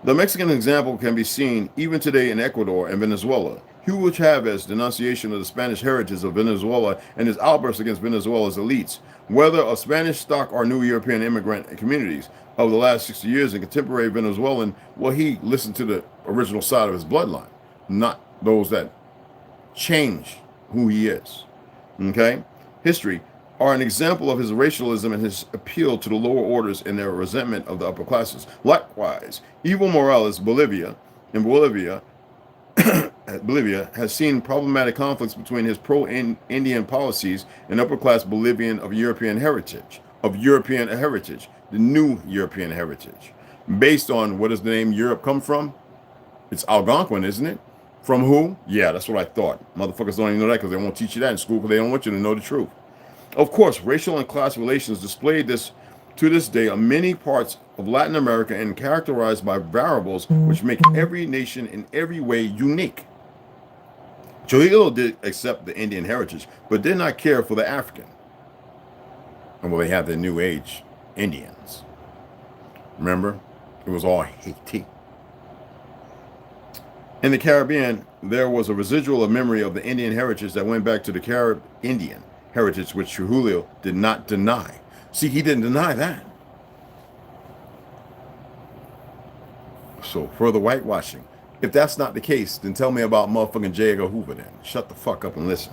The Mexican example can be seen even today in Ecuador and Venezuela. Hugo Chavez's denunciation of the Spanish heritage of Venezuela and his outbursts against Venezuela's elites, whether of Spanish stock or new European immigrant communities of the last 60 years in contemporary Venezuelan, well, he listened to the original side of his bloodline, not those that change who he is. Okay? History are an example of his racialism and his appeal to the lower orders and their resentment of the upper classes. Likewise, Evo Morales, Bolivia has seen problematic conflicts between his pro-Indian policies and upper-class Bolivian of European heritage, the new European heritage. Based on, what does the name Europe come from? It's Algonquin, isn't it? From who? Yeah, that's what I thought. Motherfuckers don't even know that because they won't teach you that in school because they don't want you to know the truth. Of course, racial and class relations displayed this to this day on many parts of Latin America and characterized by variables which make every nation in every way unique. Trujillo did accept the Indian heritage, but did not care for the African. And well, they had the New Age Indians. Remember? It was all Haiti. In the Caribbean, there was a residual of memory of the Indian heritage that went back to the Carib Indian heritage, which Trujillo did not deny. See, he didn't deny that. So, further whitewashing. If that's not the case, then tell me about motherfucking J. Edgar Hoover then. Shut the fuck up and listen.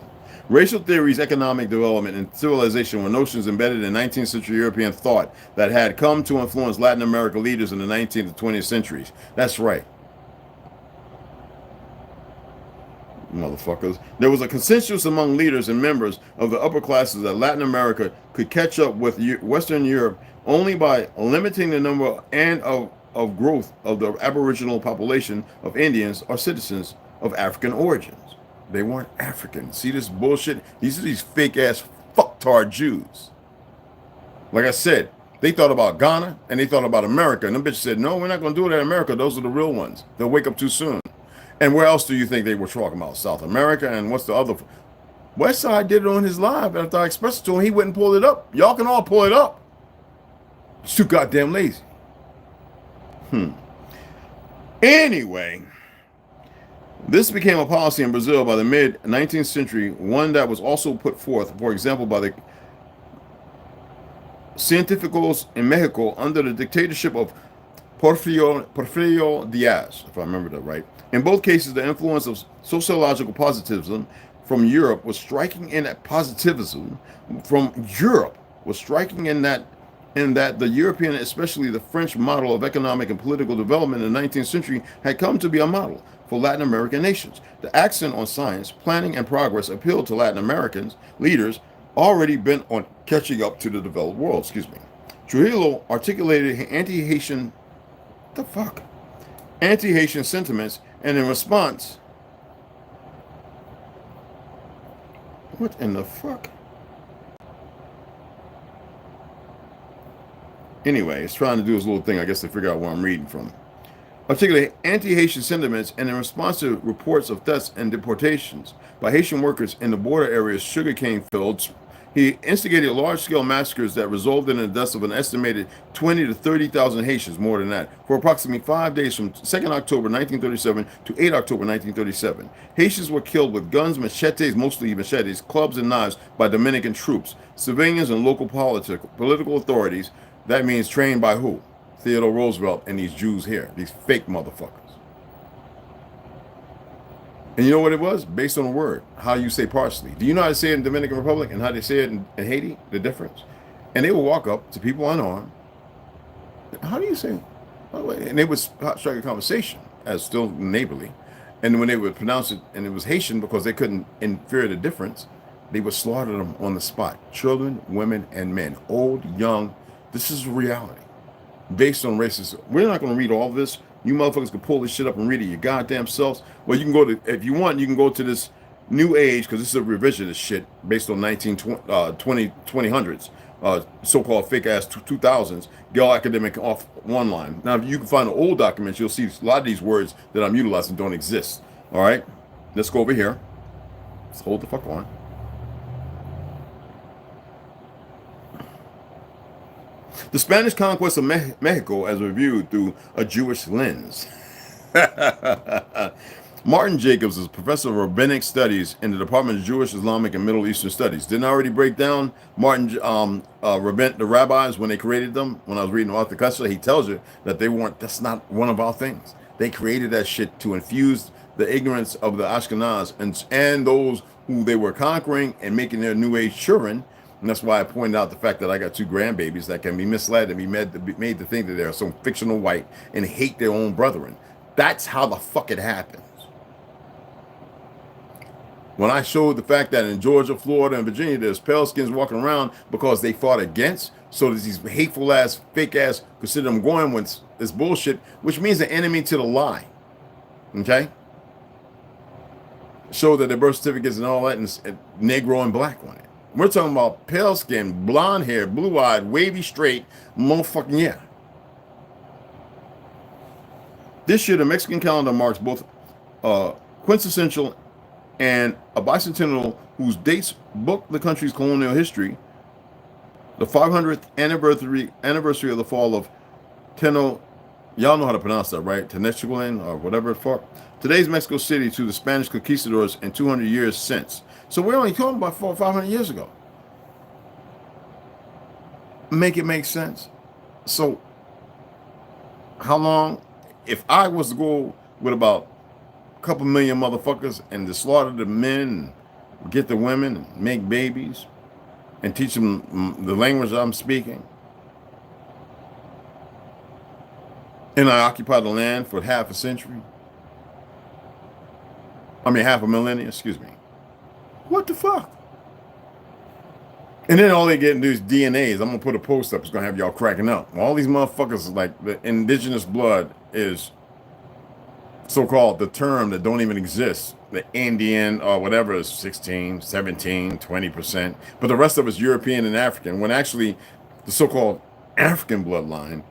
Racial theories, economic development, and civilization were notions embedded in 19th century European thought that had come to influence Latin American leaders in the 19th and 20th centuries. That's right. Motherfuckers. There was a consensus among leaders and members of the upper classes that Latin America could catch up with Western Europe only by limiting the number and of growth of the aboriginal population of Indians or citizens of African origins. They weren't African. See this bullshit? These are these fake ass fucktard Jews. Like I said, they thought about Ghana and they thought about America. And them bitches said, no, we're not going to do it in America. Those are the real ones. They'll wake up too soon. And where else do you think they were talking about? South America, and what's the other? Westside did it on his live after I expressed it to him. He wouldn't pull it up. Y'all can all pull it up. It's too goddamn lazy. Anyway, this became a policy in Brazil by the mid-19th century, one that was also put forth, for example, by the científicos in Mexico under the dictatorship of Porfirio Diaz, if I remember that right. In both cases, the influence of sociological positivism from Europe was striking in that the European, especially the French model of economic and political development in the 19th century had come to be a model for Latin American nations. The accent on science, planning, and progress appealed to Latin Americans leaders already bent on catching up to the developed world. Trujillo articulated anti-Haitian sentiments, and in response, what in the fuck? Anyway, it's trying to do his little thing, I guess, to figure out where I'm reading from. Articulate anti-Haitian sentiments, and in response to reports of thefts and deportations by Haitian workers in the border areas, sugarcane fields, he instigated large-scale massacres that resulted in the deaths of an estimated 20 to 30,000 Haitians, more than that, for approximately 5 days from 2nd October 1937 to 8 October 1937. Haitians were killed with guns, machetes, mostly machetes, clubs, and knives by Dominican troops, civilians, and local political authorities. That means trained by who? Theodore Roosevelt and these Jews here, these fake motherfuckers. And you know what it was? Based on a word, how you say parsley. Do you know how to say it in Dominican Republic and how they say it in Haiti? The difference? And they would walk up to people unarmed. How do you say it? And they would strike a conversation as still neighborly. And when they would pronounce it, and it was Haitian because they couldn't infer the difference, They would slaughter them on the spot. Children, women, and men. Old, young. This is reality. Based on racism. We're not going to read all this. You motherfuckers can pull this shit up and read it your goddamn selves. Well, you can go to, if you want, you can go to this new age, because this is a revisionist shit based on 2000s, so-called fake-ass 2000s, Gale Academic off one line. Now, if you can find the old documents, you'll see a lot of these words that I'm utilizing don't exist. All right? Let's go over here. Let's hold the fuck on. The Spanish conquest of Mexico as reviewed through a Jewish lens. Martin Jacobs is a professor of rabbinic studies in the Department of Jewish, Islamic, and Middle Eastern Studies. Didn't I already break down the rabbis when they created them? When I was reading Arthur Koestler, he tells you that they weren't, that's not one of our things. They created that shit to infuse the ignorance of the Ashkenaz and those who they were conquering and making their new age children. And that's why I pointed out the fact that I got 2 grandbabies that can be misled and be made to think that they're some fictional white and hate their own brethren. That's how the fuck it happens. When I showed the fact that in Georgia, Florida, and Virginia, there's pale skins walking around because they fought against, so there's these hateful ass, fake ass, consider them going with this bullshit, which means the enemy to the lie. Okay? Show that their birth certificates and all that, and Negro and black on it. We're talking about pale skin, blonde hair, blue eyed, wavy, straight, motherfucking yeah. This year, the Mexican calendar marks both quintessential and a bicentennial whose dates book the country's colonial history. The 500th anniversary of the fall of Teno, y'all know how to pronounce that, right? Tenochtitlan or whatever the fuck. Today's Mexico City to the Spanish conquistadors and 200 years since. So we're only talking about 400 or 500 years ago. Make it make sense. So how long, if I was to go with about a couple million motherfuckers and to slaughter the men, and get the women, and make babies, and teach them the language I'm speaking, and I occupy the land for half a century, half a millennia, excuse me. What the fuck? And then all they get to do is DNAs. I'm going to put a post up. It's going to have y'all cracking up. All these motherfuckers, like the indigenous blood is so-called the term that don't even exist. The Indian or whatever is 16, 17, 20%. But the rest of it's European and African. When actually the so-called African bloodline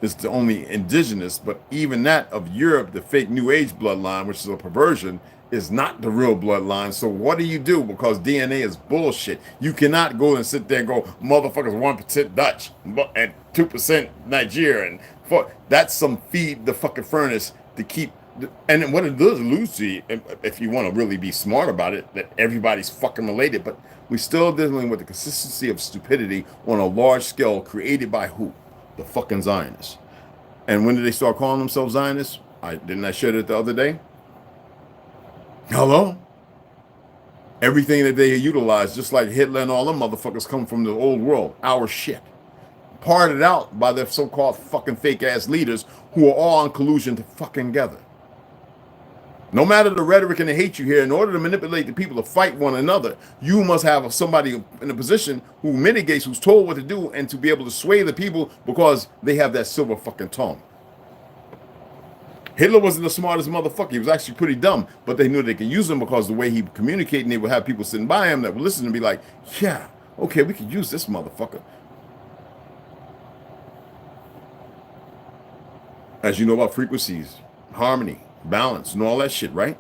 is the only indigenous. But even that of Europe, the fake New Age bloodline, which is a perversion, is not the real bloodline. So what do you do? Because DNA is bullshit. You cannot go and sit there and go, motherfuckers 1% Dutch and 2% Nigerian. That's some feed the fucking furnace to keep. And what it does allude to, if you want to really be smart about it, that everybody's fucking related. But we're still dealing with the consistency of stupidity on a large scale created by who? The fucking Zionists. And when did they start calling themselves Zionists? Didn't I share it the other day? Hello? Everything that they utilize, just like Hitler and all them motherfuckers, come from the old world, our shit. Parted out by their so-called fucking fake-ass leaders who are all in collusion to fucking together. No matter the rhetoric and the hate you hear, in order to manipulate the people to fight one another, you must have somebody in a position who mitigates, who's told what to do, and to be able to sway the people because they have that silver fucking tongue. Hitler wasn't the smartest motherfucker. He was actually pretty dumb, but they knew they could use him because the way he communicated, and they would have people sitting by him that would listen and be like, yeah, okay, we could use this motherfucker. As you know about frequencies, harmony, balance, and all that shit, right?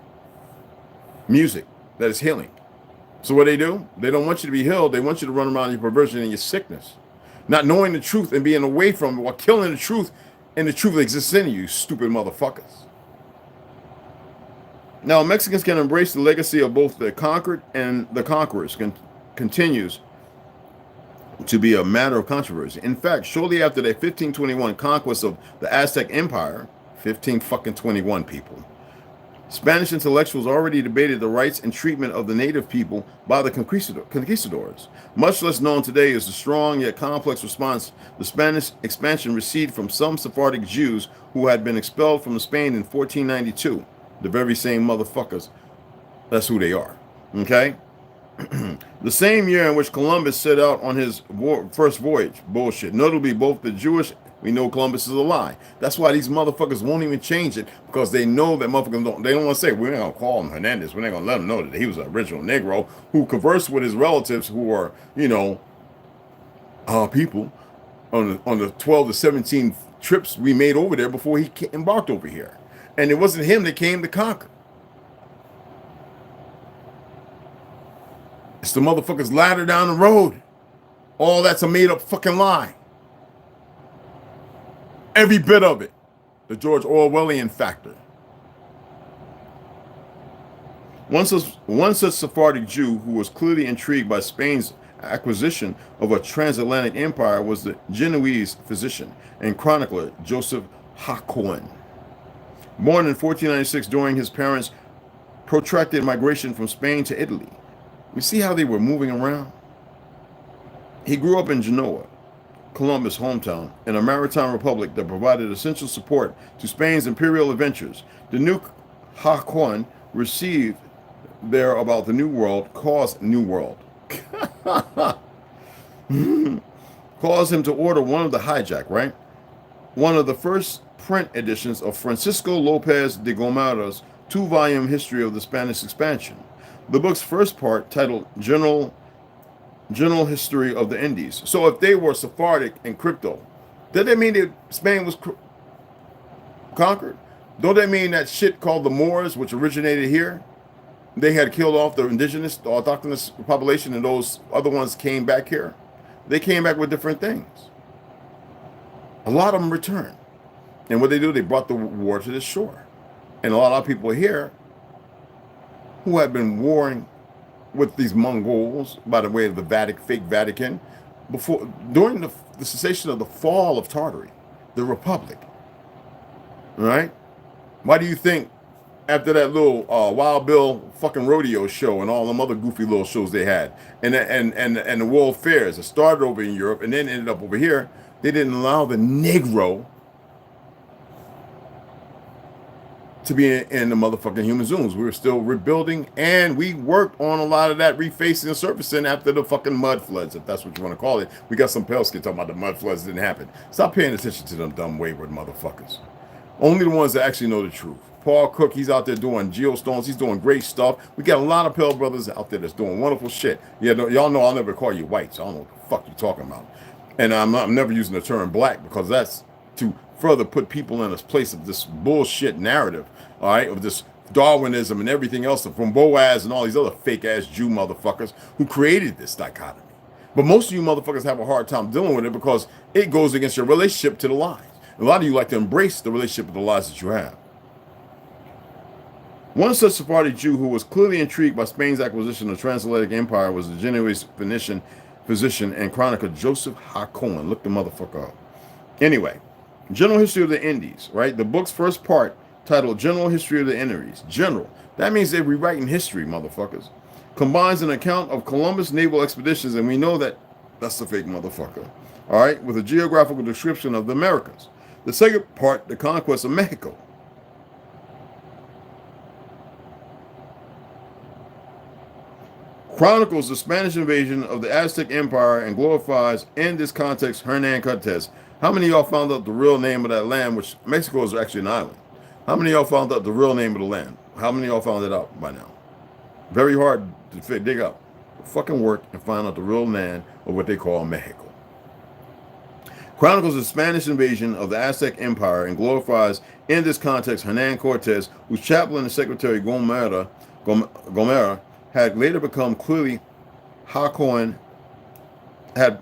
Music, that is healing. So what they do? They don't want you to be healed. They want you to run around your perversion and your sickness. Not knowing the truth and being away from it while killing the truth, and the truth exists in you, stupid motherfuckers. Now, Mexicans can embrace the legacy of both the conquered and the conquerors. Continues to be a matter of controversy. In fact, shortly after the 1521 conquest of the Aztec Empire, 1521 people, Spanish intellectuals already debated the rights and treatment of the native people by the conquistadors. Much less known today is the strong yet complex response the Spanish expansion received from some Sephardic Jews who had been expelled from Spain in 1492. The very same motherfuckers. That's who they are. Okay? The same year in which Columbus set out on his first voyage. Bullshit. Notably, both the Jewish, we know Columbus is a lie. That's why these motherfuckers won't even change it, because they know that motherfuckers they don't want to say, we're not going to call him Hernandez. We're not going to let him know that he was an original Negro who conversed with his relatives who are, people on the 12 to 17 trips we made over there before he embarked over here. And it wasn't him that came to conquer. It's the motherfuckers ladder down the road. All that's a made up fucking lie. Every bit of it. The George Orwellian factor. One such Sephardic Jew who was clearly intrigued by Spain's acquisition of a transatlantic empire was the Genoese physician and chronicler Joseph Hacohen. Born in 1496 during his parents' protracted migration from Spain to Italy. You see how they were moving around? He grew up in Genoa, Columbus' hometown, in a maritime republic that provided essential support to Spain's imperial adventures. The new Hacohen received there about the New World caused New World. Caused him to order one of the hijack, right? One of the first print editions of Francisco Lopez de Gomara's 2-volume history of the Spanish expansion. The book's first part, titled General History of the Indies. So if they were Sephardic and crypto, does that mean that Spain was conquered? Don't that mean that shit called the Moors, which originated here, they had killed off the indigenous, the autochthonous population, and those other ones came back here? They came back with different things. A lot of them returned. And what they do, they brought the war to the shore. And a lot of people here who had been warring with these Mongols by the way of the fake Vatican during the cessation of the fall of Tartary, the Republic. All right? Why do you think after that little Wild Bill fucking rodeo show and all them other goofy little shows they had, and the world fairs that started over in Europe and then ended up over here, they didn't allow the Negro to be in the motherfucking human zooms. We were still rebuilding, and we worked on a lot of that refacing and surfacing after the fucking mud floods, if that's what you want to call it. We got some pale skin talking about the mud floods didn't happen. Stop paying attention to them dumb wayward motherfuckers. Only the ones that actually know the truth. Paul Cook, he's out there doing geostones. He's doing great stuff. We got a lot of pale brothers out there that's doing wonderful shit. Yeah, y'all know I'll never call you white, so I don't know what the fuck you're talking about. And I'm never using the term black, because that's to further put people in this place of this bullshit narrative, all right, of this Darwinism and everything else from Boaz and all these other fake-ass Jew motherfuckers who created this dichotomy. But most of you motherfuckers have a hard time dealing with it because it goes against your relationship to the lies. A lot of you like to embrace the relationship with the lies that you have. One such Sephardic Jew who was clearly intrigued by Spain's acquisition of the transatlantic empire was the Genoese physician and chronicler Joseph Hacohen. Look the motherfucker up. Anyway, General History of the Indies, right? The book's first part, titled General History of the Indies. General. That means they're rewriting history, motherfuckers. Combines an account of Columbus' naval expeditions, and we know that that's the fake motherfucker. All right, with a geographical description of the Americas. The second part, the conquest of Mexico. Chronicles the Spanish invasion of the Aztec Empire and glorifies, in this context, Hernan Cortez. How many of y'all found out the real name of that land, which Mexico is actually an island? How many of y'all found out the real name of the land? How many of y'all found it out by now? Very hard to dig up. Fucking work and find out the real land of what they call Mexico. Chronicles the Spanish invasion of the Aztec Empire and glorifies, in this context, Hernan Cortez, whose chaplain and secretary Gomera had later become clearly Hacohen Hernan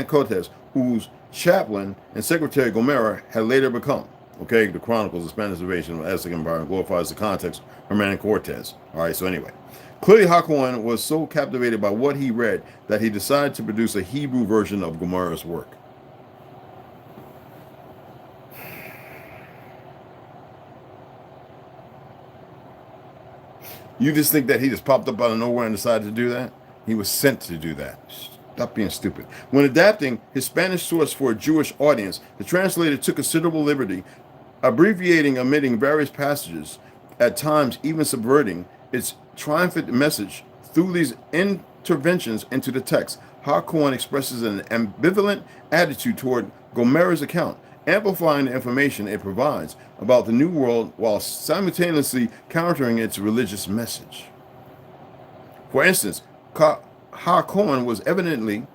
Cortez, whose chaplain and secretary Gomera had later become. Okay, the Chronicles of Spanish invasion of the Aztec Empire glorifies the context Hernan Cortez. All right, so anyway, clearly Hacohen was so captivated by what he read that he decided to produce a Hebrew version of Gomera's work. You just think that he just popped up out of nowhere and decided to do that? He was sent to do that. Stop being stupid. When adapting his Spanish source for a Jewish audience, the translator took considerable liberty, abbreviating, omitting various passages, at times even subverting its triumphant message Through these interventions into the text, Haakon expresses an ambivalent attitude toward Gomer's account, amplifying the information it provides about the New World while simultaneously countering its religious message. For instance, Haakon was evidently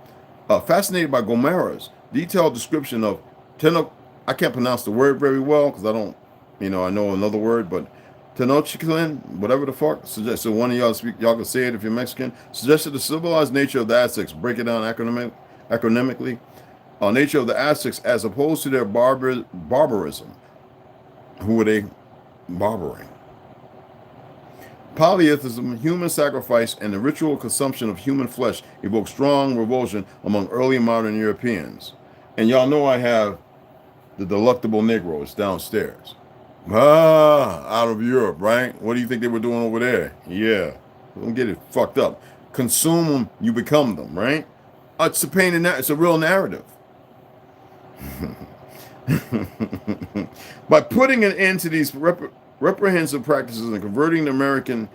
fascinated by Gomer's detailed description of I can't pronounce the word very well because I don't, I know another word, but Tenochtitlan, whatever the fuck, so one of y'all can say it if you're Mexican, suggested the civilized nature of the Aztecs, break it down acronymically, nature of the Aztecs as opposed to their barbarism. Who were they barbering? Polytheism, human sacrifice, and the ritual consumption of human flesh evoked strong revulsion among early modern Europeans. And y'all know I have the delectable Negroes downstairs. Out of Europe, right? What do you think they were doing over there? Yeah, don't get it fucked up. Consume them, you become them, right? It's a pain in it's a real narrative. By putting an end to these reprehensible practices and converting the American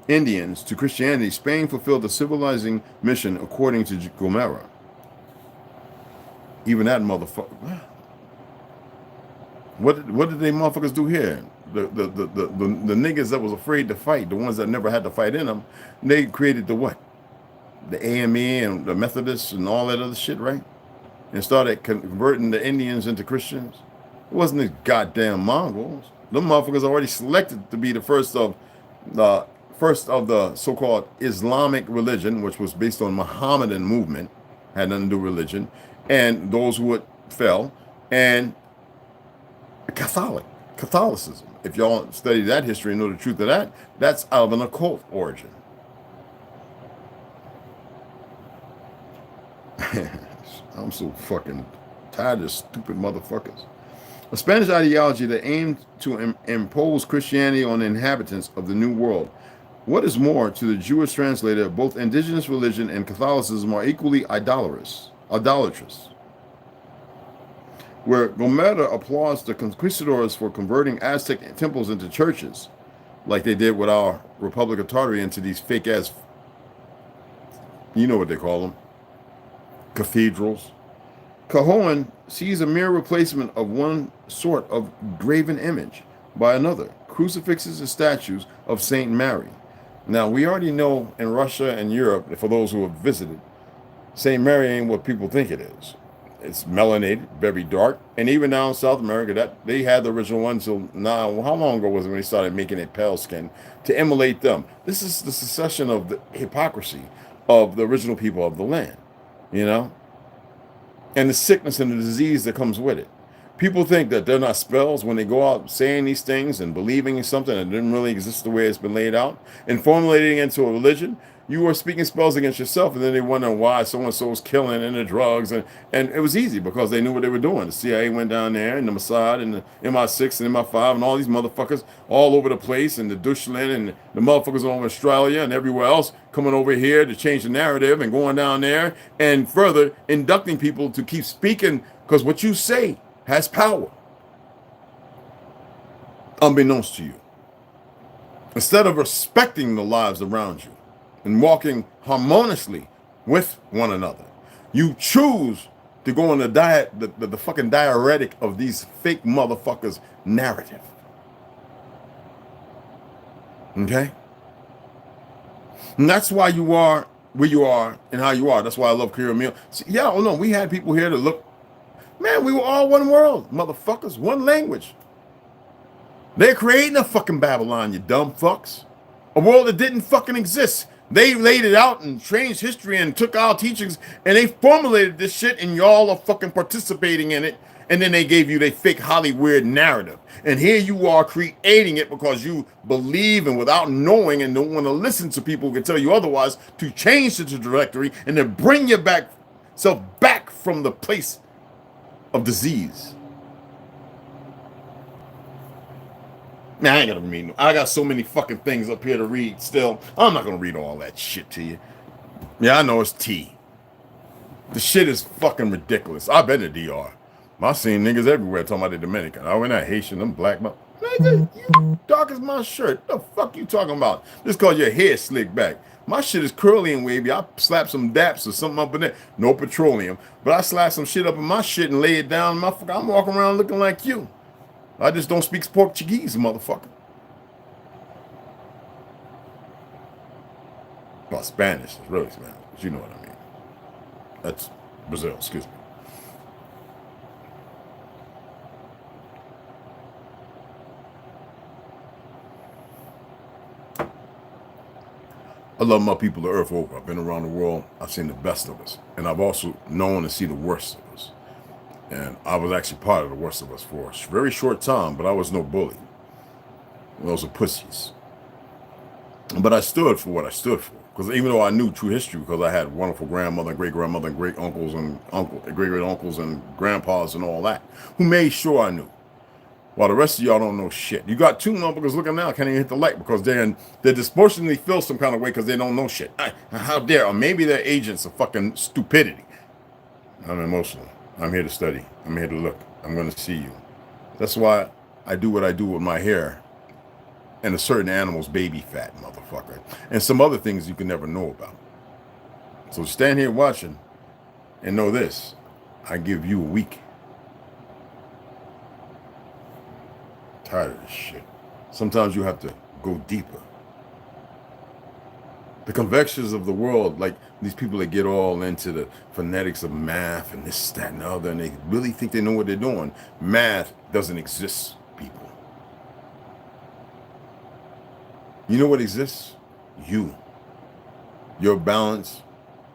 Indians to Christianity, Spain fulfilled the civilizing mission according to Gomer. Even that motherfucker. What did they motherfuckers do here? The niggas that was afraid to fight, the ones that never had to fight in them, they created the what? The AME and the Methodists and all that other shit, right? And started converting the Indians into Christians. It wasn't the goddamn Mongols. Them motherfuckers already selected to be the first of the so-called Islamic religion, which was based on Mohammedan movement, had nothing to do with religion, and those who fell, and Catholicism. If y'all study that history and know the truth of that, that's out of an occult origin. I'm so fucking tired of stupid motherfuckers. A Spanish ideology that aimed to impose Christianity on the inhabitants of the New World. What is more, to the Jewish translator, both indigenous religion and Catholicism are equally idolatrous. Where Gomer applauds the conquistadors for converting Aztec temples into churches, like they did with our Republic of Tartary into these fake-ass, you know what they call them, cathedrals. Cahoan sees a mere replacement of one sort of graven image by another, crucifixes and statues of Saint Mary. Now, we already know in Russia and Europe, for those who have visited, Saint Mary ain't what people think it is. It's melanated, very dark, and even now in South America, that they had the original one till now. How long ago was it when they started making it pale skin to emulate them? This is the succession of the hypocrisy of the original people of the land, and the sickness and the disease that comes with it. People think that they're not spells when they go out saying these things and believing in something that didn't really exist the way it's been laid out and formulating it into a religion. You are speaking spells against yourself, and then they wonder why so-and-so is killing and the drugs. And it was easy because they knew what they were doing. The CIA went down there, and the Mossad, and the MI6, and MI5, and all these motherfuckers all over the place, and the Dutchland, and the motherfuckers over Australia and everywhere else coming over here to change the narrative and going down there and further inducting people to keep speaking because what you say has power, unbeknownst to you. Instead of respecting the lives around you and walking harmoniously with one another, you choose to go on the fucking diuretic of these fake motherfuckers' narrative. Okay? And that's why you are where you are and how you are. That's why I love Korean meal. We had people here that look, man, we were all one world, motherfuckers, one language. They're creating a fucking Babylon, you dumb fucks. A world that didn't fucking exist. They laid it out and changed history and took our teachings and they formulated this shit and y'all are fucking participating in it. And then they gave you their fake Hollywood narrative. And here you are creating it because you believe and without knowing and don't want to listen to people who can tell you otherwise to change the trajectory and to bring yourself back from the place of disease. Now, I ain't gonna read. I got so many fucking things up here to read still. I'm not gonna read all that shit to you. Yeah, I know it's tea. The shit is fucking ridiculous. I've been to DR. I seen niggas everywhere talking about the Dominican. I went out Haitian, them black. Nigga, you dark as my shirt. The fuck you talking about? Just cause your hair slicked back. My shit is curly and wavy. I slap some daps or something up in there. No petroleum. But I slap some shit up in my shit and lay it down. Motherfucker, I'm walking around looking like you. I just don't speak Portuguese, motherfucker. Well, Spanish is really Spanish, but you know what I mean. That's Brazil, excuse me. I love my people the earth over. I've been around the world. I've seen the best of us. And I've also known and see the worst of us. And I was actually part of the worst of us for a very short time, but I was no bully. Those are pussies. But I stood for what I stood for. Because even though I knew true history, because I had wonderful grandmother, great-grandmother, and great-uncles and great-great-uncles and grandpas and all that, who made sure I knew. While the rest of y'all don't know shit. You got two motherfuckers looking now, can't even hit the light because they're disproportionately feel some kind of way because they don't know shit. How dare, or maybe they're agents of fucking stupidity. I'm emotional. I'm here to study. I'm here to look. I'm going to see you. That's why I do what I do with my hair and a certain animal's baby fat, motherfucker. And some other things you can never know about. So stand here watching and know this. I give you a week. Tired of this shit. Sometimes you have to go deeper. The convections of the world, like these people that get all into the phonetics of math and this, that, and the other, and they really think they know what they're doing. Math doesn't exist, people. You know what exists? You. Your balance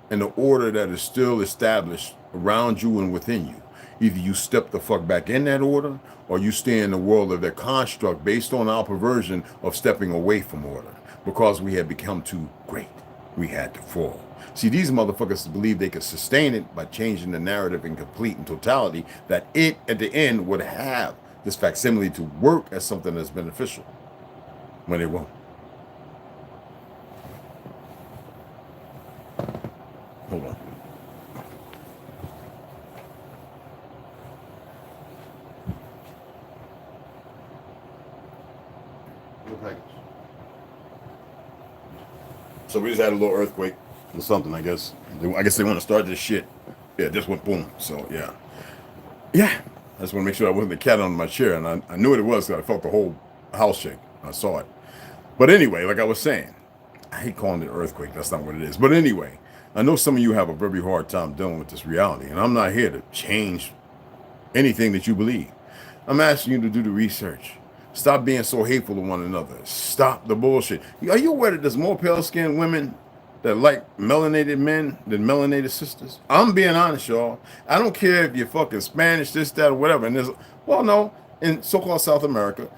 and the order that is still established around you and within you. Either you step the fuck back in that order, or you stay in the world of their construct based on our perversion of stepping away from order. Because we had become too great. We had to fall. See, these motherfuckers believe they could sustain it by changing the narrative in complete and totality, that it, at the end, would have this facsimile to work as something that's beneficial. When it won't. Hold on. So we just had a little earthquake or something, I guess. I guess they want to start this shit. Yeah, just went boom. So, yeah. Yeah. I just want to make sure I wasn't the cat on my chair. And I knew what it was because I felt the whole house shake. I saw it. But anyway, like I was saying, I hate calling it an earthquake. That's not what it is. But anyway, I know some of you have a very hard time dealing with this reality. And I'm not here to change anything that you believe. I'm asking you to do the research. Stop being so hateful to one another. Stop the bullshit. Are you aware that there's more pale-skinned women that like melanated men than melanated sisters? I'm being honest, y'all. I don't care if you're fucking Spanish, this, that, or whatever. And there's, well, no, in so-called South America,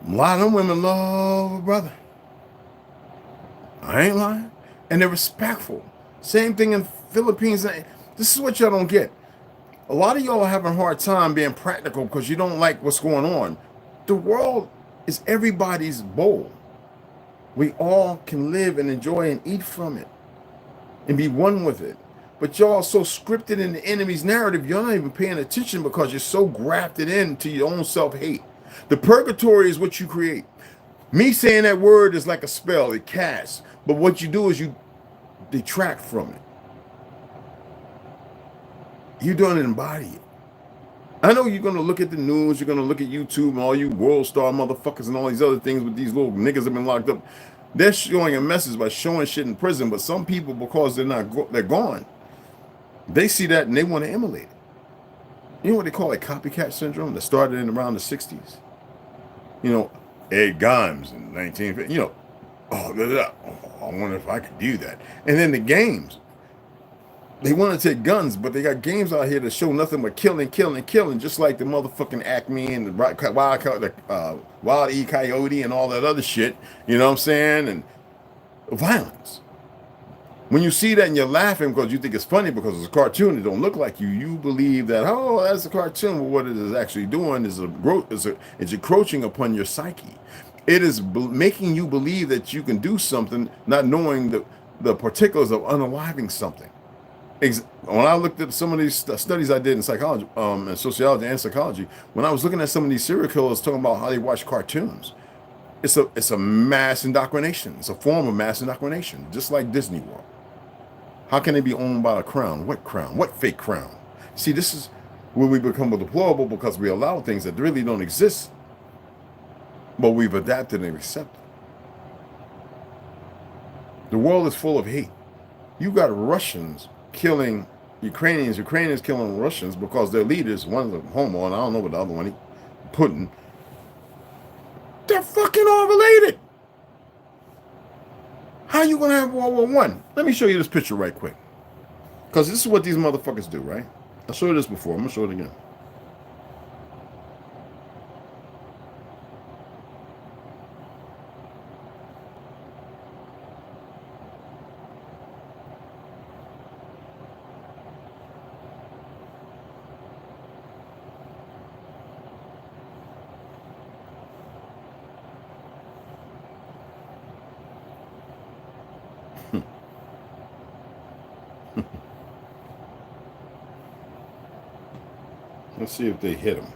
a lot of them women love a brother. I ain't lying. And they're respectful. Same thing in Philippines. This is what y'all don't get. A lot of y'all are having a hard time being practical because you don't like what's going on. The world is everybody's bowl. We all can live and enjoy and eat from it and be one with it. But y'all are so scripted in the enemy's narrative, you're not even paying attention because you're so grafted into your own self-hate. The purgatory is what you create. Me saying that word is like a spell, it casts. But what you do is you detract from it. You don't embody it. I know you're going to look at the news, you're going to look at YouTube and all you world star motherfuckers and all these other things with these little niggas have been locked up. They're showing a message by showing shit in prison, but some people, because they're gone, they see that and they want to emulate it. You know what they call it, copycat syndrome, that started in around the 60s? You know, Ed Gein in 1950, you know, oh, I wonder if I could do that. And then the games. They want to take guns, but they got games out here that show nothing but killing, just like the motherfucking Acme and the Wild E. Coyote and all that other shit, you know what I'm saying? And violence. When you see that and you're laughing because you think it's funny because it's a cartoon, it don't look like you, you believe that, oh, that's a cartoon, but what it is actually doing is it's encroaching upon your psyche. It is making you believe that you can do something, not knowing the particulars of unaliving something. When I looked at some of these studies I did in psychology, and sociology and psychology, when I was looking at some of these serial killers talking about how they watch cartoons, it's a mass indoctrination. It's a form of mass indoctrination, just like Disney World. How can they be owned by a crown? What crown? What fake crown? See, this is where we become deplorable because we allow things that really don't exist, but we've adapted and accepted. The world is full of hate. You got Russians killing Ukrainians, Ukrainians killing Russians because their leaders, one's a homo, and I don't know what the other one, Putin, they're fucking all related. How you gonna have World War I? Let me show you this picture right quick. Because this is what these motherfuckers do, right? I showed you this before. I'm gonna show it again. Let's see if they hit them.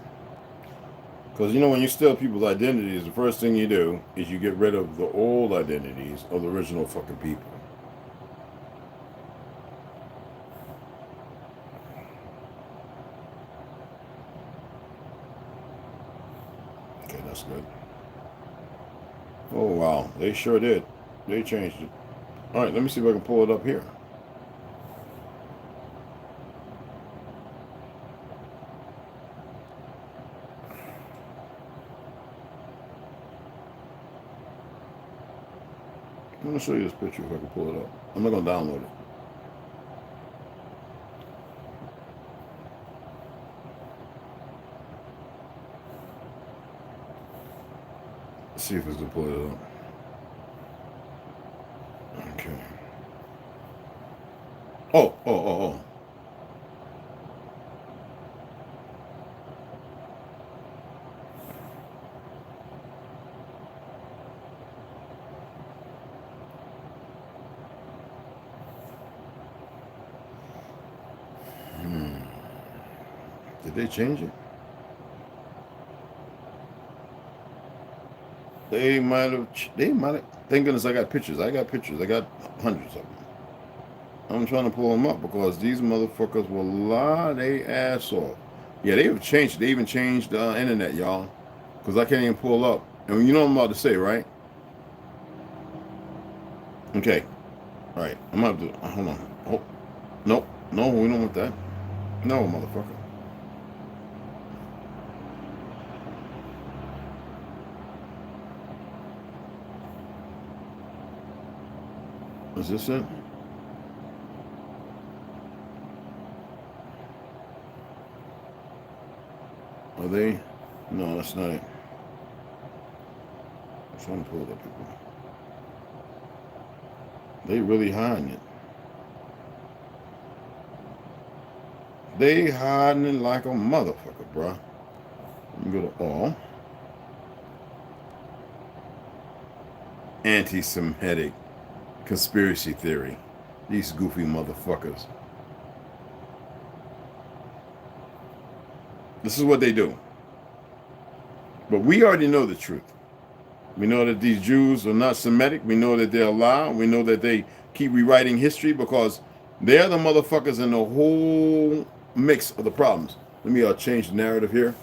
Because, you know, when you steal people's identities, the first thing you do is you get rid of the old identities of the original fucking people. Okay, that's good. Oh, wow. They sure did. They changed it. All right, let me see if I can pull it up here. I'm going to show you this picture if I can pull it up. I'm not going to download it. Let's see if it's going to pull it up. Okay. Oh. Did they change it? They might have. Thank goodness I got pictures. I got hundreds of them. I'm trying to pull them up because these motherfuckers will lie their ass off. Yeah, they have changed. They even changed the internet, y'all. Because I can't even pull up. And you know what I'm about to say, right? Okay. All right. I'm about to. Hold on. Oh. Nope. No, we don't want that. No, motherfucker. Is this it? Are they? No, that's not it. I'm trying to pull it up, people. They really hiding it. They hiding it like a motherfucker, bruh. Let me go to all. Anti-Semitic conspiracy theory. These goofy motherfuckers. This is what they do. But we already know the truth. We know that these Jews are not Semitic. We know that they're a lie. We know that they keep rewriting history because they're the motherfuckers in the whole mix of the problems. Let me change the narrative here.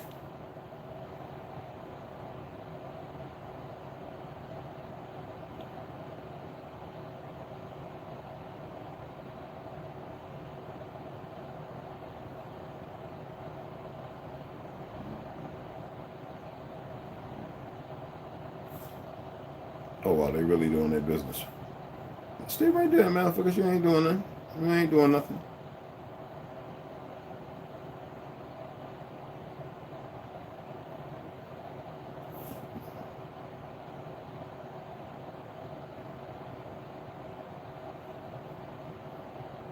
Oh, wow, they really doing their business. Stay right there, motherfuckers. You ain't doing nothing. You ain't doing nothing.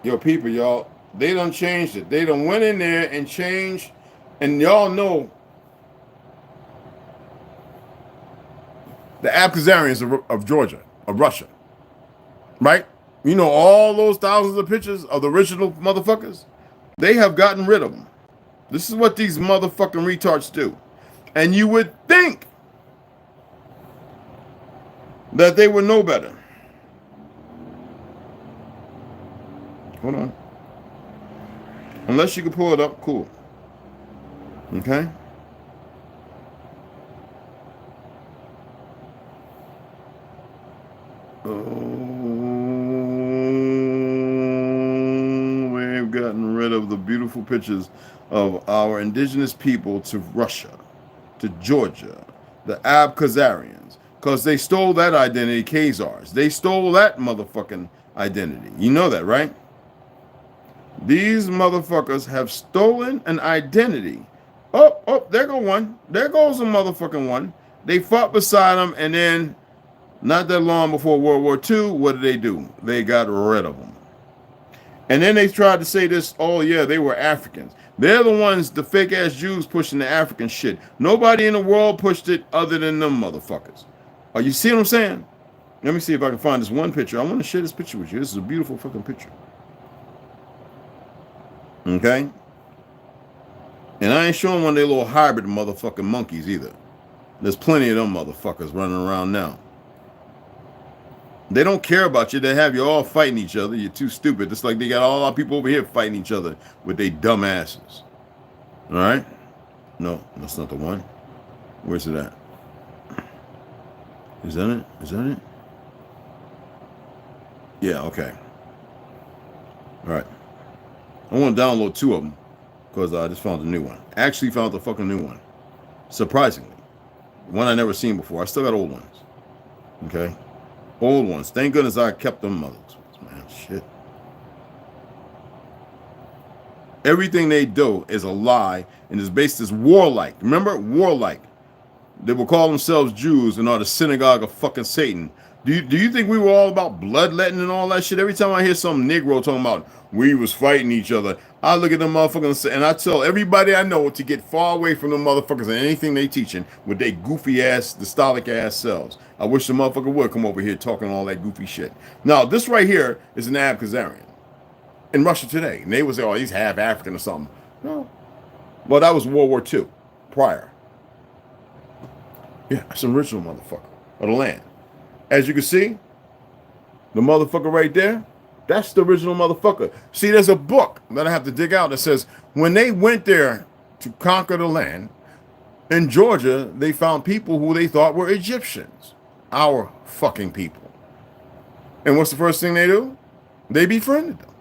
Yo, people, y'all, they done changed it. They done went in there and changed, and y'all know the Abkhazarians of Georgia, of Russia, right? You know, all those thousands of pictures of the original motherfuckers, they have gotten rid of them. This is what these motherfucking retards do. And you would think that they would know better. Hold on. Unless you can pull it up, cool. Okay? We've gotten rid of the beautiful pictures of our indigenous people to Russia, to Georgia, the Abkhazarians, because they stole that identity, Khazars. They stole that motherfucking identity. You know that, right? These motherfuckers have stolen an identity. Oh, there go one. There goes a motherfucking one. They fought beside them, and then not that long before World War II, what did? They got rid of them. And then they tried to say this, oh yeah, they were Africans. They're the ones, the fake ass Jews pushing the African shit. Nobody in the world pushed it other than them motherfuckers. Oh, you see what I'm saying? Let me see if I can find this one picture. I want to share this picture with you. This is a beautiful fucking picture. Okay? And I ain't showing one of their little hybrid motherfucking monkeys either. There's plenty of them motherfuckers running around now. They don't care about you. They have you all fighting each other. You're too stupid. Just like they got all our people over here fighting each other with their dumb asses. All right? No, that's not the one. Where's it at? Is that it? Is that it? Yeah, okay. All right. I want to download two of them because I just found a new one. Actually found the fucking new one. Surprisingly. One I never seen before. I still got old ones. Okay? Old ones. Thank goodness I kept them mothers. Man, shit. Everything they do is a lie and is based as warlike. Remember? Warlike. They will call themselves Jews and are the synagogue of fucking Satan. Do you think we were all about bloodletting and all that shit? Every time I hear some Negro talking about we was fighting each other, I look at them motherfuckers and I tell everybody I know to get far away from them motherfuckers and anything they teaching with their goofy ass, dystolic ass selves. I wish the motherfucker would come over here talking all that goofy shit. Now, this right here is an Abkhazarian in Russia today. And they would say, oh, he's half African or something. No. Well, that was World War II prior. Yeah, it's an original motherfucker of the land. As you can see, the motherfucker right there, that's the original motherfucker. See, there's a book that I have to dig out that says when they went there to conquer the land, in Georgia, they found people who they thought were Egyptians. Our fucking people. And what's the first thing they do? They befriended them.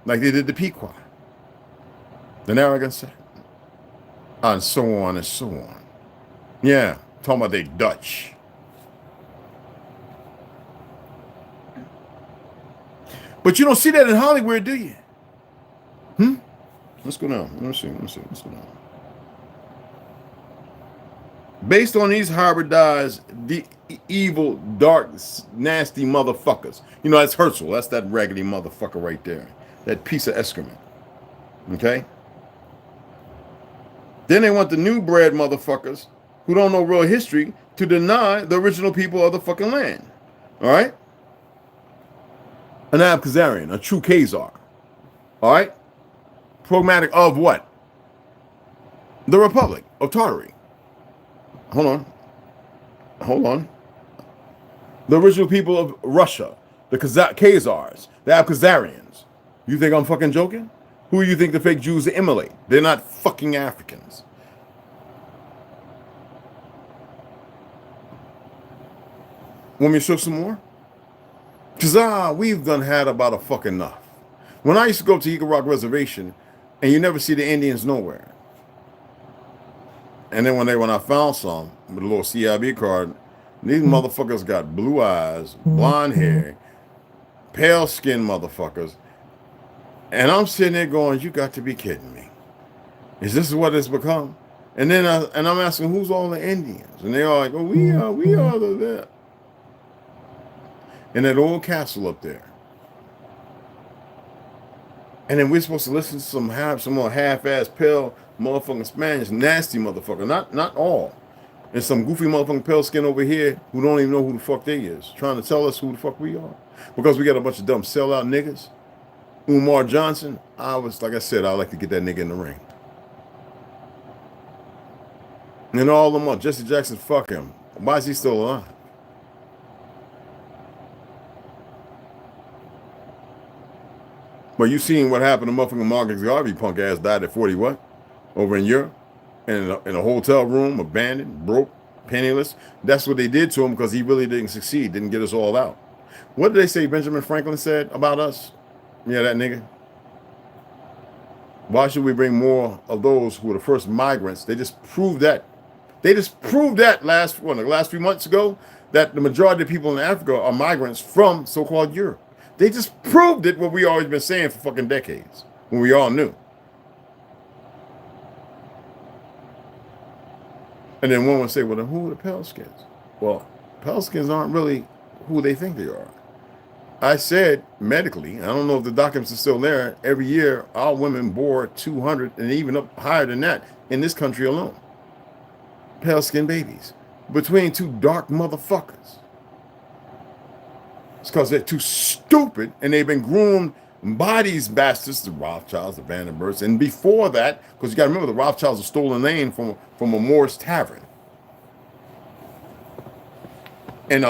Like they did the Pequot, the Narragansett, and so on and so on. Yeah, talking about they Dutch. But you don't see that in Hollywood, do you? Let's go down. Let me see. Let's go down. Based on these hybridized, the evil, dark, nasty motherfuckers. You know, that's Herzl. That's that raggedy motherfucker right there. That piece of excrement. Okay? Then they want the new bred motherfuckers who don't know real history to deny the original people of the fucking land. All right? An Abkhazarian, a true Khazar. All right? Pragmatic of what? The Republic of Tartary. Hold on. The original people of Russia, the Khazars, the Abkhazarians. You think I'm fucking joking? Who do you think the fake Jews immolate? They're not fucking Africans. Want me to show some more? Because we've done had about a fucking enough. When I used to go to Eagle Rock Reservation, and you never see the Indians nowhere. And then when I found some with a little CIB card, these motherfuckers got blue eyes, blonde hair, pale skinned motherfuckers. And I'm sitting there going, you got to be kidding me. Is this what it's become? And then I'm asking, who's all the Indians? And they're all like, oh, we are the in that old castle up there. And then we're supposed to listen to some more half-ass pale motherfucking Spanish, nasty motherfucker. Not all. And some goofy motherfucking pale skin over here who don't even know who the fuck they is, trying to tell us who the fuck we are. Because we got a bunch of dumb sellout niggas. Umar Johnson, like I said, I like to get that nigga in the ring. And all them up. Jesse Jackson, fuck him. Why is he still alive? But you seen what happened to motherfucking Marcus Garvey, punk ass, died at 40 what? Over in Europe? In a hotel room, abandoned, broke, penniless. That's what they did to him because he really didn't succeed, didn't get us all out. What did they say Benjamin Franklin said about us? Yeah, that nigga. Why should we bring more of those who were the first migrants? They just proved that. They just proved that last few months ago, that the majority of people in Africa are migrants from so-called Europe. They just proved it, what we always been saying for fucking decades, when we all knew. And then one would say, well, then who are the pale skins? Well, pale skins aren't really who they think they are. I said medically, I don't know if the documents are still there, every year our women bore 200 and even up higher than that in this country alone. Pale skin babies between two dark motherfuckers. It's because they're too stupid and they've been groomed by these bastards, the Rothschilds, the Vandenbergs, and before that, because you got to remember the Rothschilds are stolen name from a Moorish tavern in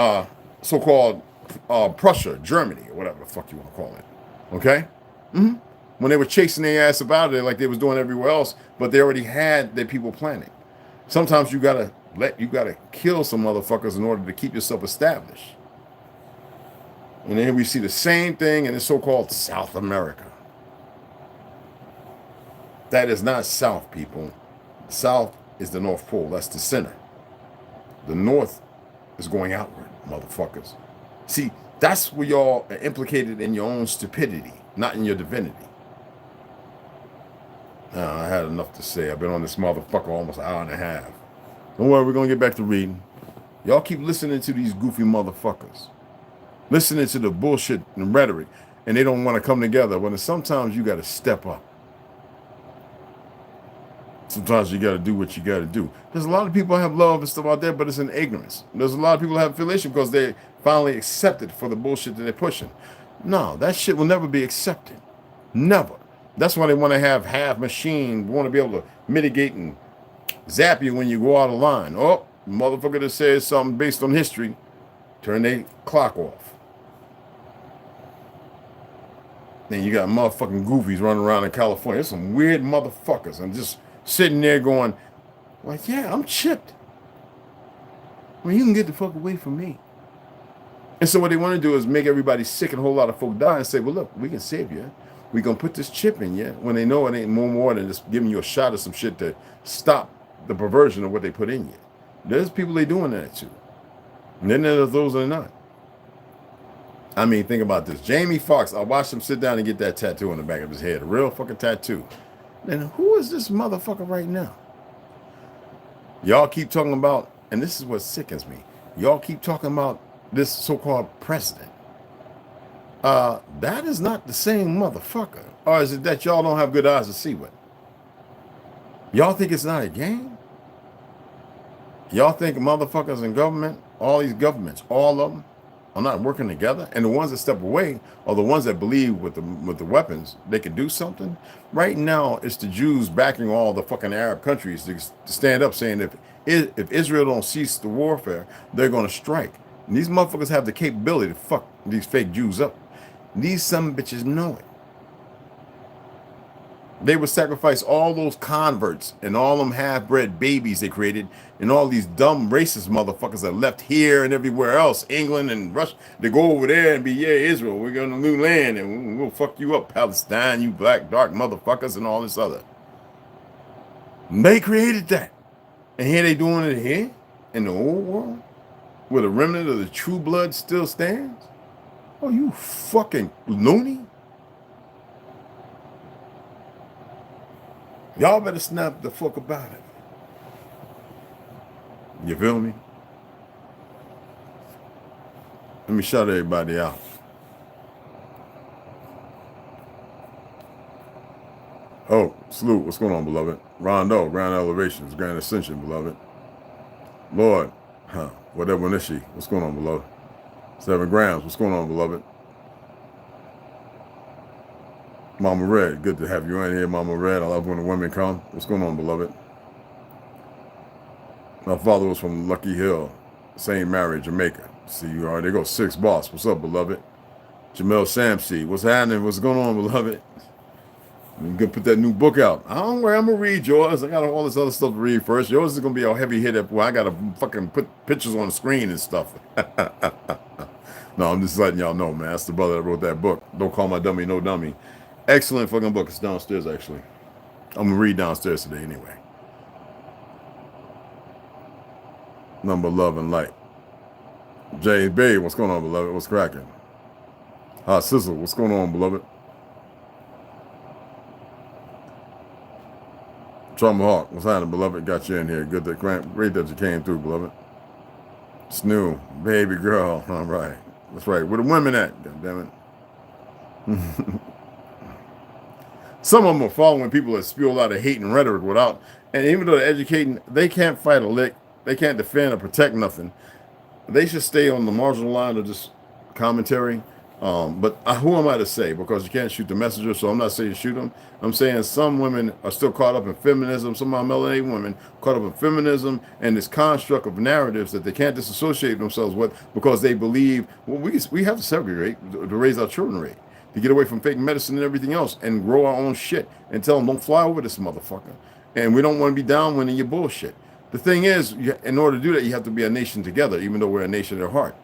so-called Prussia, Germany, or whatever the fuck you want to call it. Okay? Mm-hmm. When they were chasing their ass about it like they was doing everywhere else, but they already had their people planning. Sometimes you gotta kill some motherfuckers in order to keep yourself established. And then we see the same thing in the so-called South America. That is not South, people. South is the North Pole. That's the center. The North is going outward, motherfuckers. See, that's where y'all are implicated in your own stupidity, not in your divinity. I had enough to say. I've been on this motherfucker almost an hour and a half. Don't worry, we're going to get back to reading. Y'all keep listening to these goofy motherfuckers. Listening to the bullshit and rhetoric, and they don't want to come together. When sometimes you got to step up. Sometimes you got to do what you got to do. There's a lot of people have love and stuff out there, but it's in ignorance. There's a lot of people have affiliation because they finally accepted for the bullshit that they're pushing. No, that shit will never be accepted. Never. That's why they want to have half machine, want to be able to mitigate and zap you when you go out of line. Oh, motherfucker that says something based on history, turn their clock off. Then you got motherfucking goofies running around in California. There's some weird motherfuckers and just sitting there going, like, yeah, I'm chipped. I mean, you can get the fuck away from me. And so what they want to do is make everybody sick and a whole lot of folk die and say, well, look, we can save you. We're going to put this chip in you when they know it ain't more than just giving you a shot of some shit to stop the perversion of what they put in you. There's people they doing that to. And then there's those that are not. I mean, think about this. Jamie Foxx, I watched him sit down and get that tattoo on the back of his head. A real fucking tattoo. And who is this motherfucker right now? Y'all keep talking about, and this is what sickens me. Y'all keep talking about this so-called president. That is not the same motherfucker. Or is it that y'all don't have good eyes to see with? Y'all think it's not a game? Y'all think motherfuckers in government, all these governments, all of them, are not working together, and the ones that step away are the ones that believe with the weapons they could do something. Right now, it's the Jews backing all the fucking Arab countries to stand up, saying if Israel don't cease the warfare, they're going to strike. And these motherfuckers have the capability to fuck these fake Jews up. These some bitches know it. They would sacrifice all those converts and all them half-bred babies they created and all these dumb racist motherfuckers that left here and everywhere else, England and Russia. They go over there and be, yeah, Israel, we're going to new land and we'll fuck you up, Palestine, you black, dark motherfuckers and all this other. And they created that. And here they doing it here in the old world where the remnant of the true blood still stands? Oh, you fucking loony. Y'all better snap the fuck about it. You feel me? Let me shout everybody out. Oh, salute. What's going on, beloved? Rondo, Ground Elevations, Grand Ascension, beloved. Lord, huh? Whatever one is she? What's going on, beloved? 7 grams. What's going on, beloved? Mama Red, good to have you in here, Mama Red. I love when the women come. What's going on, beloved? My father was from Lucky Hill, same marriage, Jamaica. See you already. There goes 6 Boss. What's up, beloved? Jamel Samsi, what's happening? What's going on, beloved? I'm gonna put that new book out. I don't worry, I'm gonna read yours. I got all this other stuff to read first. Yours is gonna be a heavy hitter. Well, I gotta fucking put pictures on the screen and stuff. No, I'm just letting y'all know, man. That's the brother that wrote that book. Don't call my dummy no dummy. Excellent fucking book. It's downstairs, actually. I'm gonna read downstairs today anyway. Number Love and Light. Jay Bay, what's going on, beloved? What's cracking? Hot Sizzle, what's going on, beloved? Tomahawk, what's happening, beloved? Got you in here. Good that great that you came through, beloved. Snoo, baby girl. All right. That's right. Where the women at? God damn it. Some of them are following people that spew a lot of hate and rhetoric without, and even though they're educating, they can't fight a lick. They can't defend or protect nothing. They should stay on the marginal line of just commentary. But who am I to say? Because you can't shoot the messenger, so I'm not saying shoot them. I'm saying some women are still caught up in feminism. Some of my melanated women caught up in feminism and this construct of narratives that they can't disassociate themselves with because they believe, well, we have to segregate to raise our children right, to get away from fake medicine and everything else and grow our own shit and tell them don't fly over this motherfucker. And we don't want to be downwinding your bullshit. The thing is, in order to do that, you have to be a nation together, even though we're a nation at heart.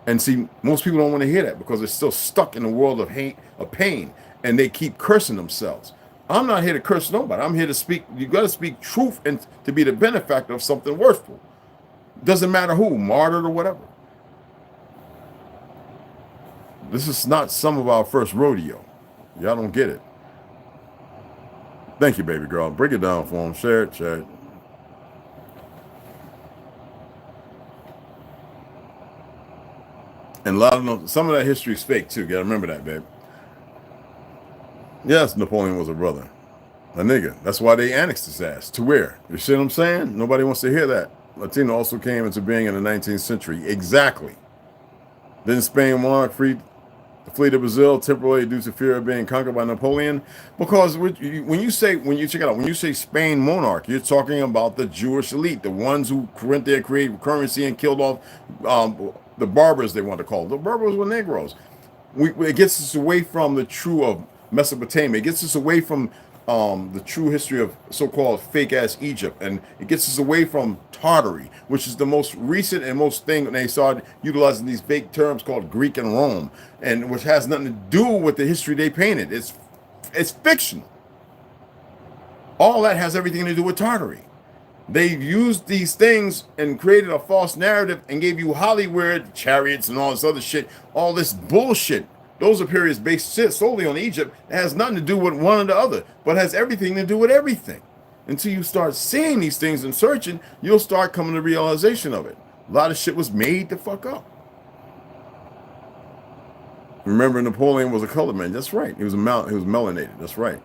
And see, most people don't want to hear that because they're still stuck in a world of hate, of pain, and they keep cursing themselves. I'm not here to curse nobody. I'm here to speak. You got to speak truth and to be the benefactor of something worthful. Doesn't matter who, martyred or whatever. This is not some of our first rodeo. Y'all don't get it. Thank you, baby girl. Break it down for them. Share it, share it. And a lot of them, some of that history is fake too. You gotta remember that, babe. Yes, Napoleon was a brother. A nigga. That's why they annexed his ass. To where? You see what I'm saying? Nobody wants to hear that. Latino also came into being in the 19th century. Exactly. Didn't Spain monarch free the fleet of Brazil temporarily due to fear of being conquered by Napoleon? Because when you say Spain monarch, you're talking about the Jewish elite, the ones who went there, created currency, and killed off the barbers, they want to call them. The barbers were Negroes. It gets us away from the true of Mesopotamia. It gets us away from the true history of so-called fake-ass Egypt. And it gets us away from Tartary, which is the most recent and most thing when they started utilizing these fake terms called Greek and Rome, and which has nothing to do with the history they painted. It's fictional. All that has everything to do with Tartary. They used these things and created a false narrative and gave you Hollywood, chariots, and all this other shit, all this bullshit. Those are periods based solely on Egypt. It has nothing to do with one or the other, but has everything to do with everything. Until you start seeing these things and searching, you'll start coming to realization of it. A lot of shit was made to fuck up. Remember, Napoleon was a colored man. That's right. He was melanated. That's right.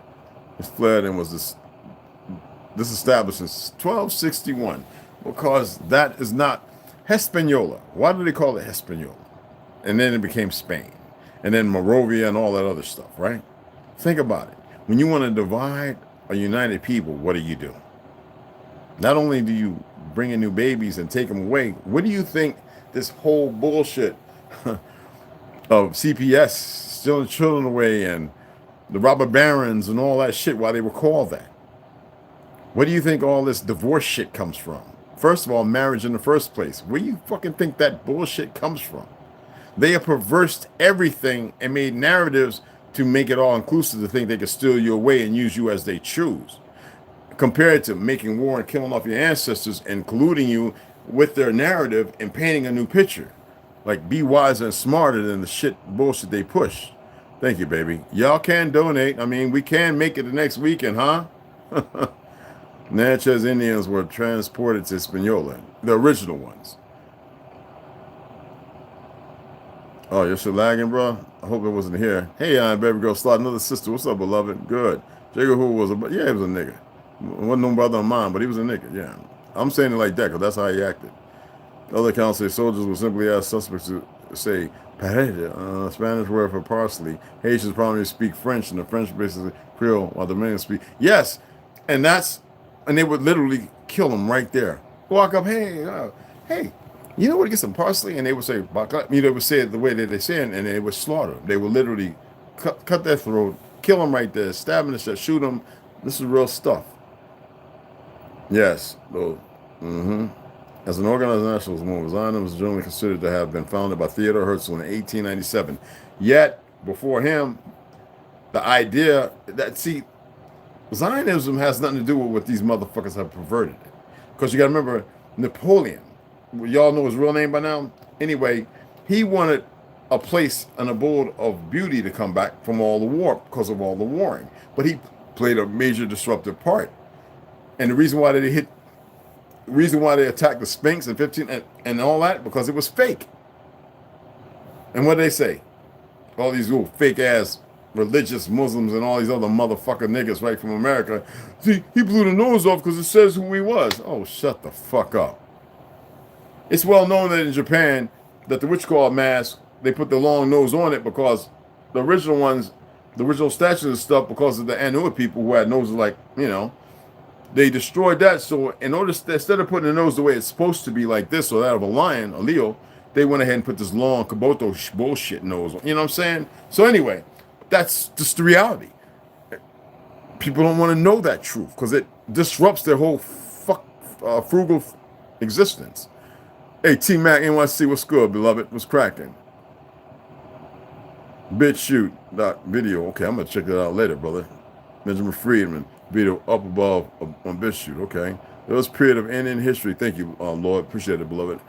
He fled and was this established in 1261 because that is not Hispaniola. Why do they call it Hispaniola? And then it became Spain. And then Moravia and all that other stuff, right? Think about it. When you want to divide a united people, what do? Not only do you bring in new babies and take them away, what do you think this whole bullshit of CPS, stealing children away, and the robber barons and all that shit, why they were called that? Where do you think all this divorce shit comes from? First of all, marriage in the first place. Where do you fucking think that bullshit comes from? They have perversed everything and made narratives to make it all inclusive to think they can steal you away and use you as they choose. Compared to making war and killing off your ancestors and colluding you with their narrative and painting a new picture. Like, be wiser and smarter than the shit bullshit they push. Thank you, baby. Y'all can donate. I mean, we can make it the next weekend, huh? Natchez Indians were transported to Hispaniola, the original ones. Oh, you're still lagging, bro? I hope it wasn't here. Hey, baby girl, slide another sister. What's up, beloved? Good. Jigga who was he was a nigga. Wasn't no brother of mine, but he was a nigga, yeah. I'm saying it like that because that's how he acted. Other accounts say soldiers will simply ask suspects to say "parede," Spanish word for parsley. Haitians probably speak French, and the French basically Creole, while the Dominicans speak. Yes, and they would literally kill them right there. Walk up, hey, you know where to get some parsley? And they would say, they would say it the way that they say it, and they would slaughter them. They would literally cut their throat, kill them right there, stab them in the chest, shoot them. This is real stuff. Yes, though. As an organized nationalist movement, Zionism was generally considered to have been founded by Theodore Herzl in 1897. Yet, before him, the idea that, Zionism has nothing to do with what these motherfuckers have perverted it. Because you got to remember, Napoleon, y'all know his real name by now? Anyway, he wanted a place, an abode of beauty to come back from all the war, because of all the warring. But he played a major disruptive part. And the reason why they attacked the Sphinx in 15 and all that, because it was fake. And what did they say? All these little fake ass religious Muslims and all these other motherfucker niggas right from America. See, he blew the nose off because it says who he was. Oh, shut the fuck up. It's well known that in Japan, that the witch card mask, they put the long nose on it because the original ones, the original statues and stuff, because of the Inuit people who had noses like, they destroyed that. So in order, instead of putting the nose the way it's supposed to be like this or that of a lion, a Leo, they went ahead and put this long Kabuto bullshit nose on. You know what I'm saying? So anyway, that's just the reality. People don't want to know that truth because it disrupts their whole frugal existence. Hey, T-Mac NYC, what's good, beloved? What's cracking? BitChute video. Okay, I'm going to check that out later, brother. Benjamin Friedman. Video up above on BitChute. Okay. There was a period of end in history. Thank you, Lord. Appreciate it, beloved.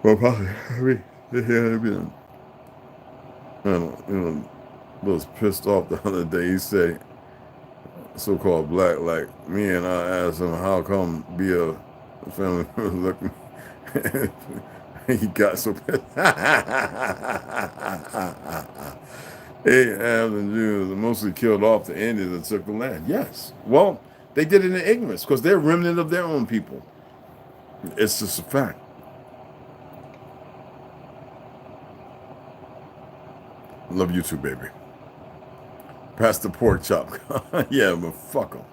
Well, probably. Was pissed off the other day. He said, so-called black like me, and I asked him, how come be a family looking? He got so pissed. Arabs and Jews are mostly killed off the Indians that took the land. Yes. Well, they did it in ignorance because they're remnant of their own people. It's just a fact. Love you too, baby. Pass the pork chop. Yeah, but fuck them.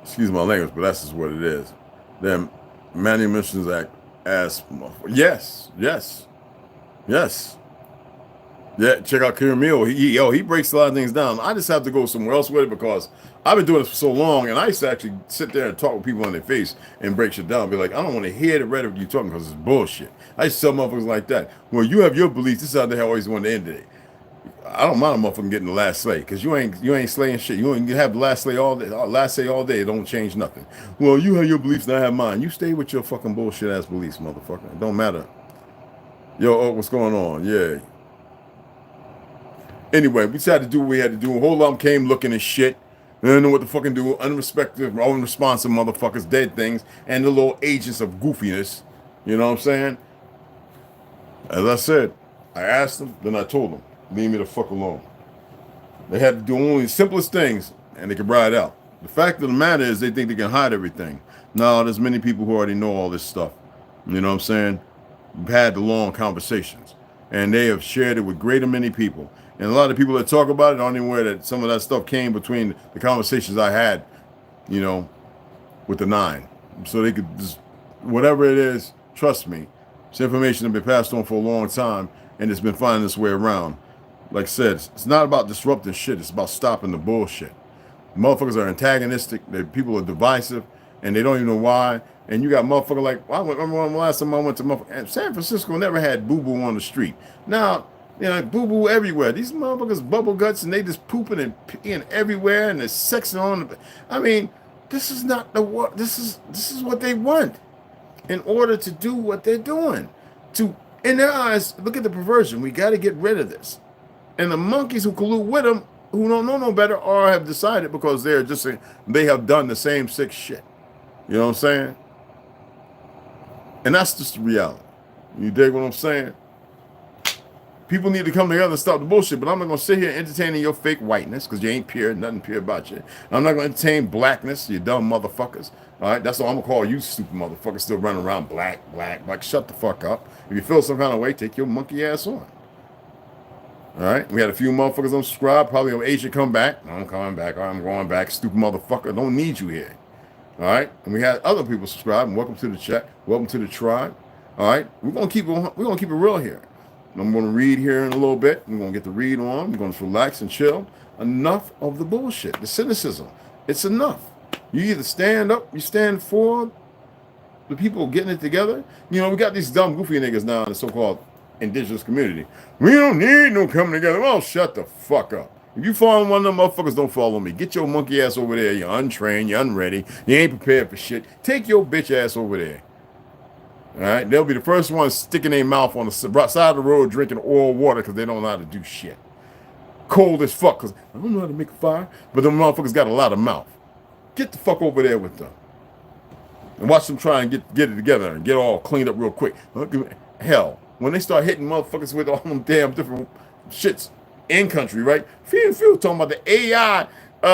Excuse my language, but that's just what it is. Them Manumissions Act ass. Yes. Yeah, check out Kieran Mill. He breaks a lot of things down. I just have to go somewhere else with it because I've been doing this for so long, and I used to actually sit there and talk with people in their face and break shit down. Be like, I don't want to hear the rhetoric you talking because it's bullshit. I used to tell motherfuckers like that. Well, you have your beliefs. This is how they always want to end it. I don't mind a motherfucker getting the last say because you ain't slaying shit. You have the last say all day. Last say all day. It don't change nothing. Well, you have your beliefs, and I have mine. You stay with your fucking bullshit ass beliefs, motherfucker. It don't matter. Yo, what's going on? Yeah. Anyway, we just had to do what we had to do. A whole lot came looking at shit. They don't know what to fucking do. Unresponsive motherfuckers, dead things, and the little agents of goofiness. You know what I'm saying? As I said, I asked them, then I told them, leave me the fuck alone. They had to do only the simplest things, and they could ride out. The fact of the matter is they think they can hide everything. No, there's many people who already know all this stuff. You know what I'm saying? We've had the long conversations, and they have shared it with greater many people. And a lot of people that talk about it aren't even aware that some of that stuff came between the conversations I had, with the 9. So they could just, whatever it is, trust me, this information has been passed on for a long time, and it's been finding its way around. Like I said, it's not about disrupting shit. It's about stopping the bullshit. Motherfuckers are antagonistic. People are divisive, and they don't even know why. And you got motherfuckers like, I remember the last time I went to San Francisco never had boo-boo on the street. Now, boo-boo everywhere. These motherfuckers bubble guts, and they just pooping and peeing everywhere, and they're sexing on. I mean, this is not the what. This is what they want in order to do what they're doing. In their eyes, look at the perversion. We got to get rid of this. And the monkeys who collude with them, who don't know no better, or have decided because they have done the same sick shit. You know what I'm saying? And that's just the reality. You dig what I'm saying? People need to come together and stop the bullshit, but I'm not going to sit here entertaining your fake whiteness because you ain't pure, nothing pure about you. I'm not going to entertain blackness, you dumb motherfuckers. All right, that's all I'm going to call you, stupid motherfuckers, still running around black. Shut the fuck up. If you feel some kind of way, take your monkey ass on. All right, we had a few motherfuckers unsubscribe. Probably an agent come back. I'm coming back. I'm going back. Stupid motherfucker. Don't need you here. All right, and we had other people subscribe. And welcome to the chat. Welcome to the tribe. All right, we're gonna keep it real here. I'm going to read here in a little bit. We're going to get the read on. We're going to relax and chill. Enough of the bullshit, the cynicism. It's enough. You either stand up, you stand for the people getting it together. You know, we got these dumb, goofy niggas now in the so-called indigenous community. We don't need no coming together. Well, shut the fuck up. If you follow one of them motherfuckers, don't follow me. Get your monkey ass over there. You're untrained. You're unready. You ain't prepared for shit. Take your bitch ass over there. All right, they'll be the first ones sticking their mouth on the side of the road drinking oil water because they don't know how to do shit. Cold as fuck because I don't know how to make a fire, but them motherfuckers got a lot of mouth. Get the fuck over there with them. And watch them try and get it together and get all cleaned up real quick. Hell, when they start hitting motherfuckers with all them damn different shits in country, right? Few talking about the AI.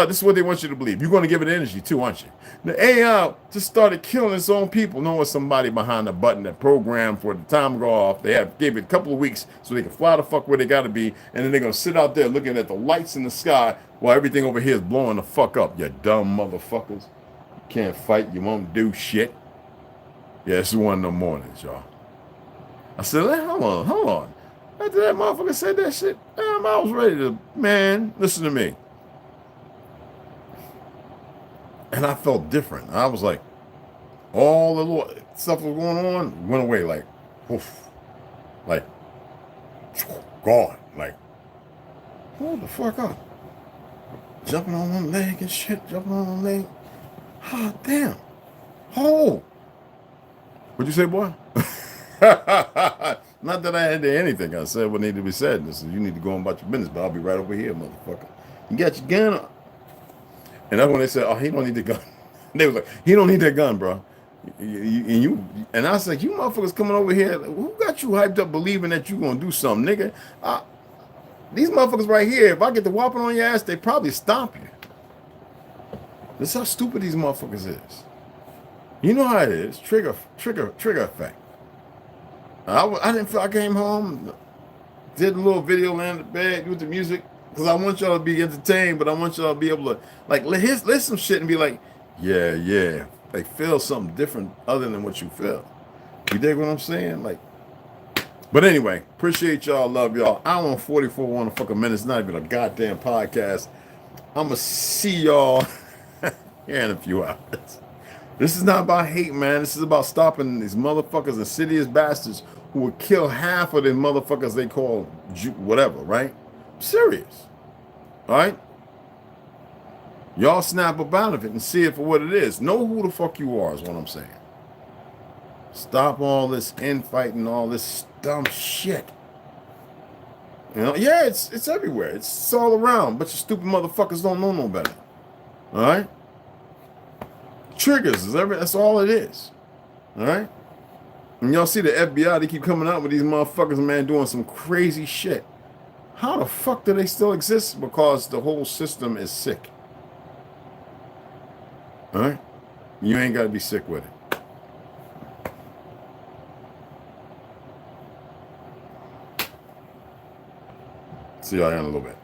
This is what they want you to believe. You're going to give it energy too, aren't you? The AI just started killing its own people, knowing somebody behind the button that programmed for the time to go off. They gave it a couple of weeks so they can fly the fuck where they got to be, and then they're going to sit out there looking at the lights in the sky while everything over here is blowing the fuck up. You dumb motherfuckers. You can't fight. You won't do shit. Yeah, this is one of them mornings, y'all. I said, hold on. After that motherfucker said that shit, I was ready to, man, listen to me. And I felt different. I was like, all the little stuff that was going on went away, like, oof, like, gone. Like, hold the fuck up. Jumping on one leg and shit, jumping on one leg. Oh, damn. Oh. What'd you say, boy? Not that I had to do anything. I said what needed to be said. This is, you need to go on about your business, but I'll be right over here, motherfucker. You got your gun up. And that's when they said, oh, he don't need the gun. They was like, he don't need that gun, bro. And I said, you motherfuckers coming over here, who got you hyped up believing that you gonna do something, nigga? These motherfuckers right here, if I get the whopping on your ass, they probably stomp you. This is how stupid these motherfuckers is. You know how it is. Trigger effect. I didn't feel I came home, did a little video, landed in bed with the music. Because I want y'all to be entertained, but I want y'all to be able to, like, list some shit and be like, yeah. Like, feel something different other than what you feel. You dig what I'm saying? Like, but anyway, appreciate y'all, love y'all. I don't 44 motherfucking minutes, not even a goddamn podcast. I'm going to see y'all here in a few hours. This is not about hate, man. This is about stopping these motherfuckers, insidious bastards who would kill half of the motherfuckers they call whatever, right? Serious. All right? Y'all snap up out of it and see it for what it is. Know who the fuck you are is what I'm saying. Stop all this infighting, all this dumb shit. You know, yeah, it's everywhere. It's all around, but you stupid motherfuckers don't know no better. All right? Triggers is that's all it is. All right? And y'all see the FBI, they keep coming out with these motherfuckers, man, doing some crazy shit. How the fuck do they still exist? Because the whole system is sick. All right? You ain't got to be sick with it. See y'all in a little bit.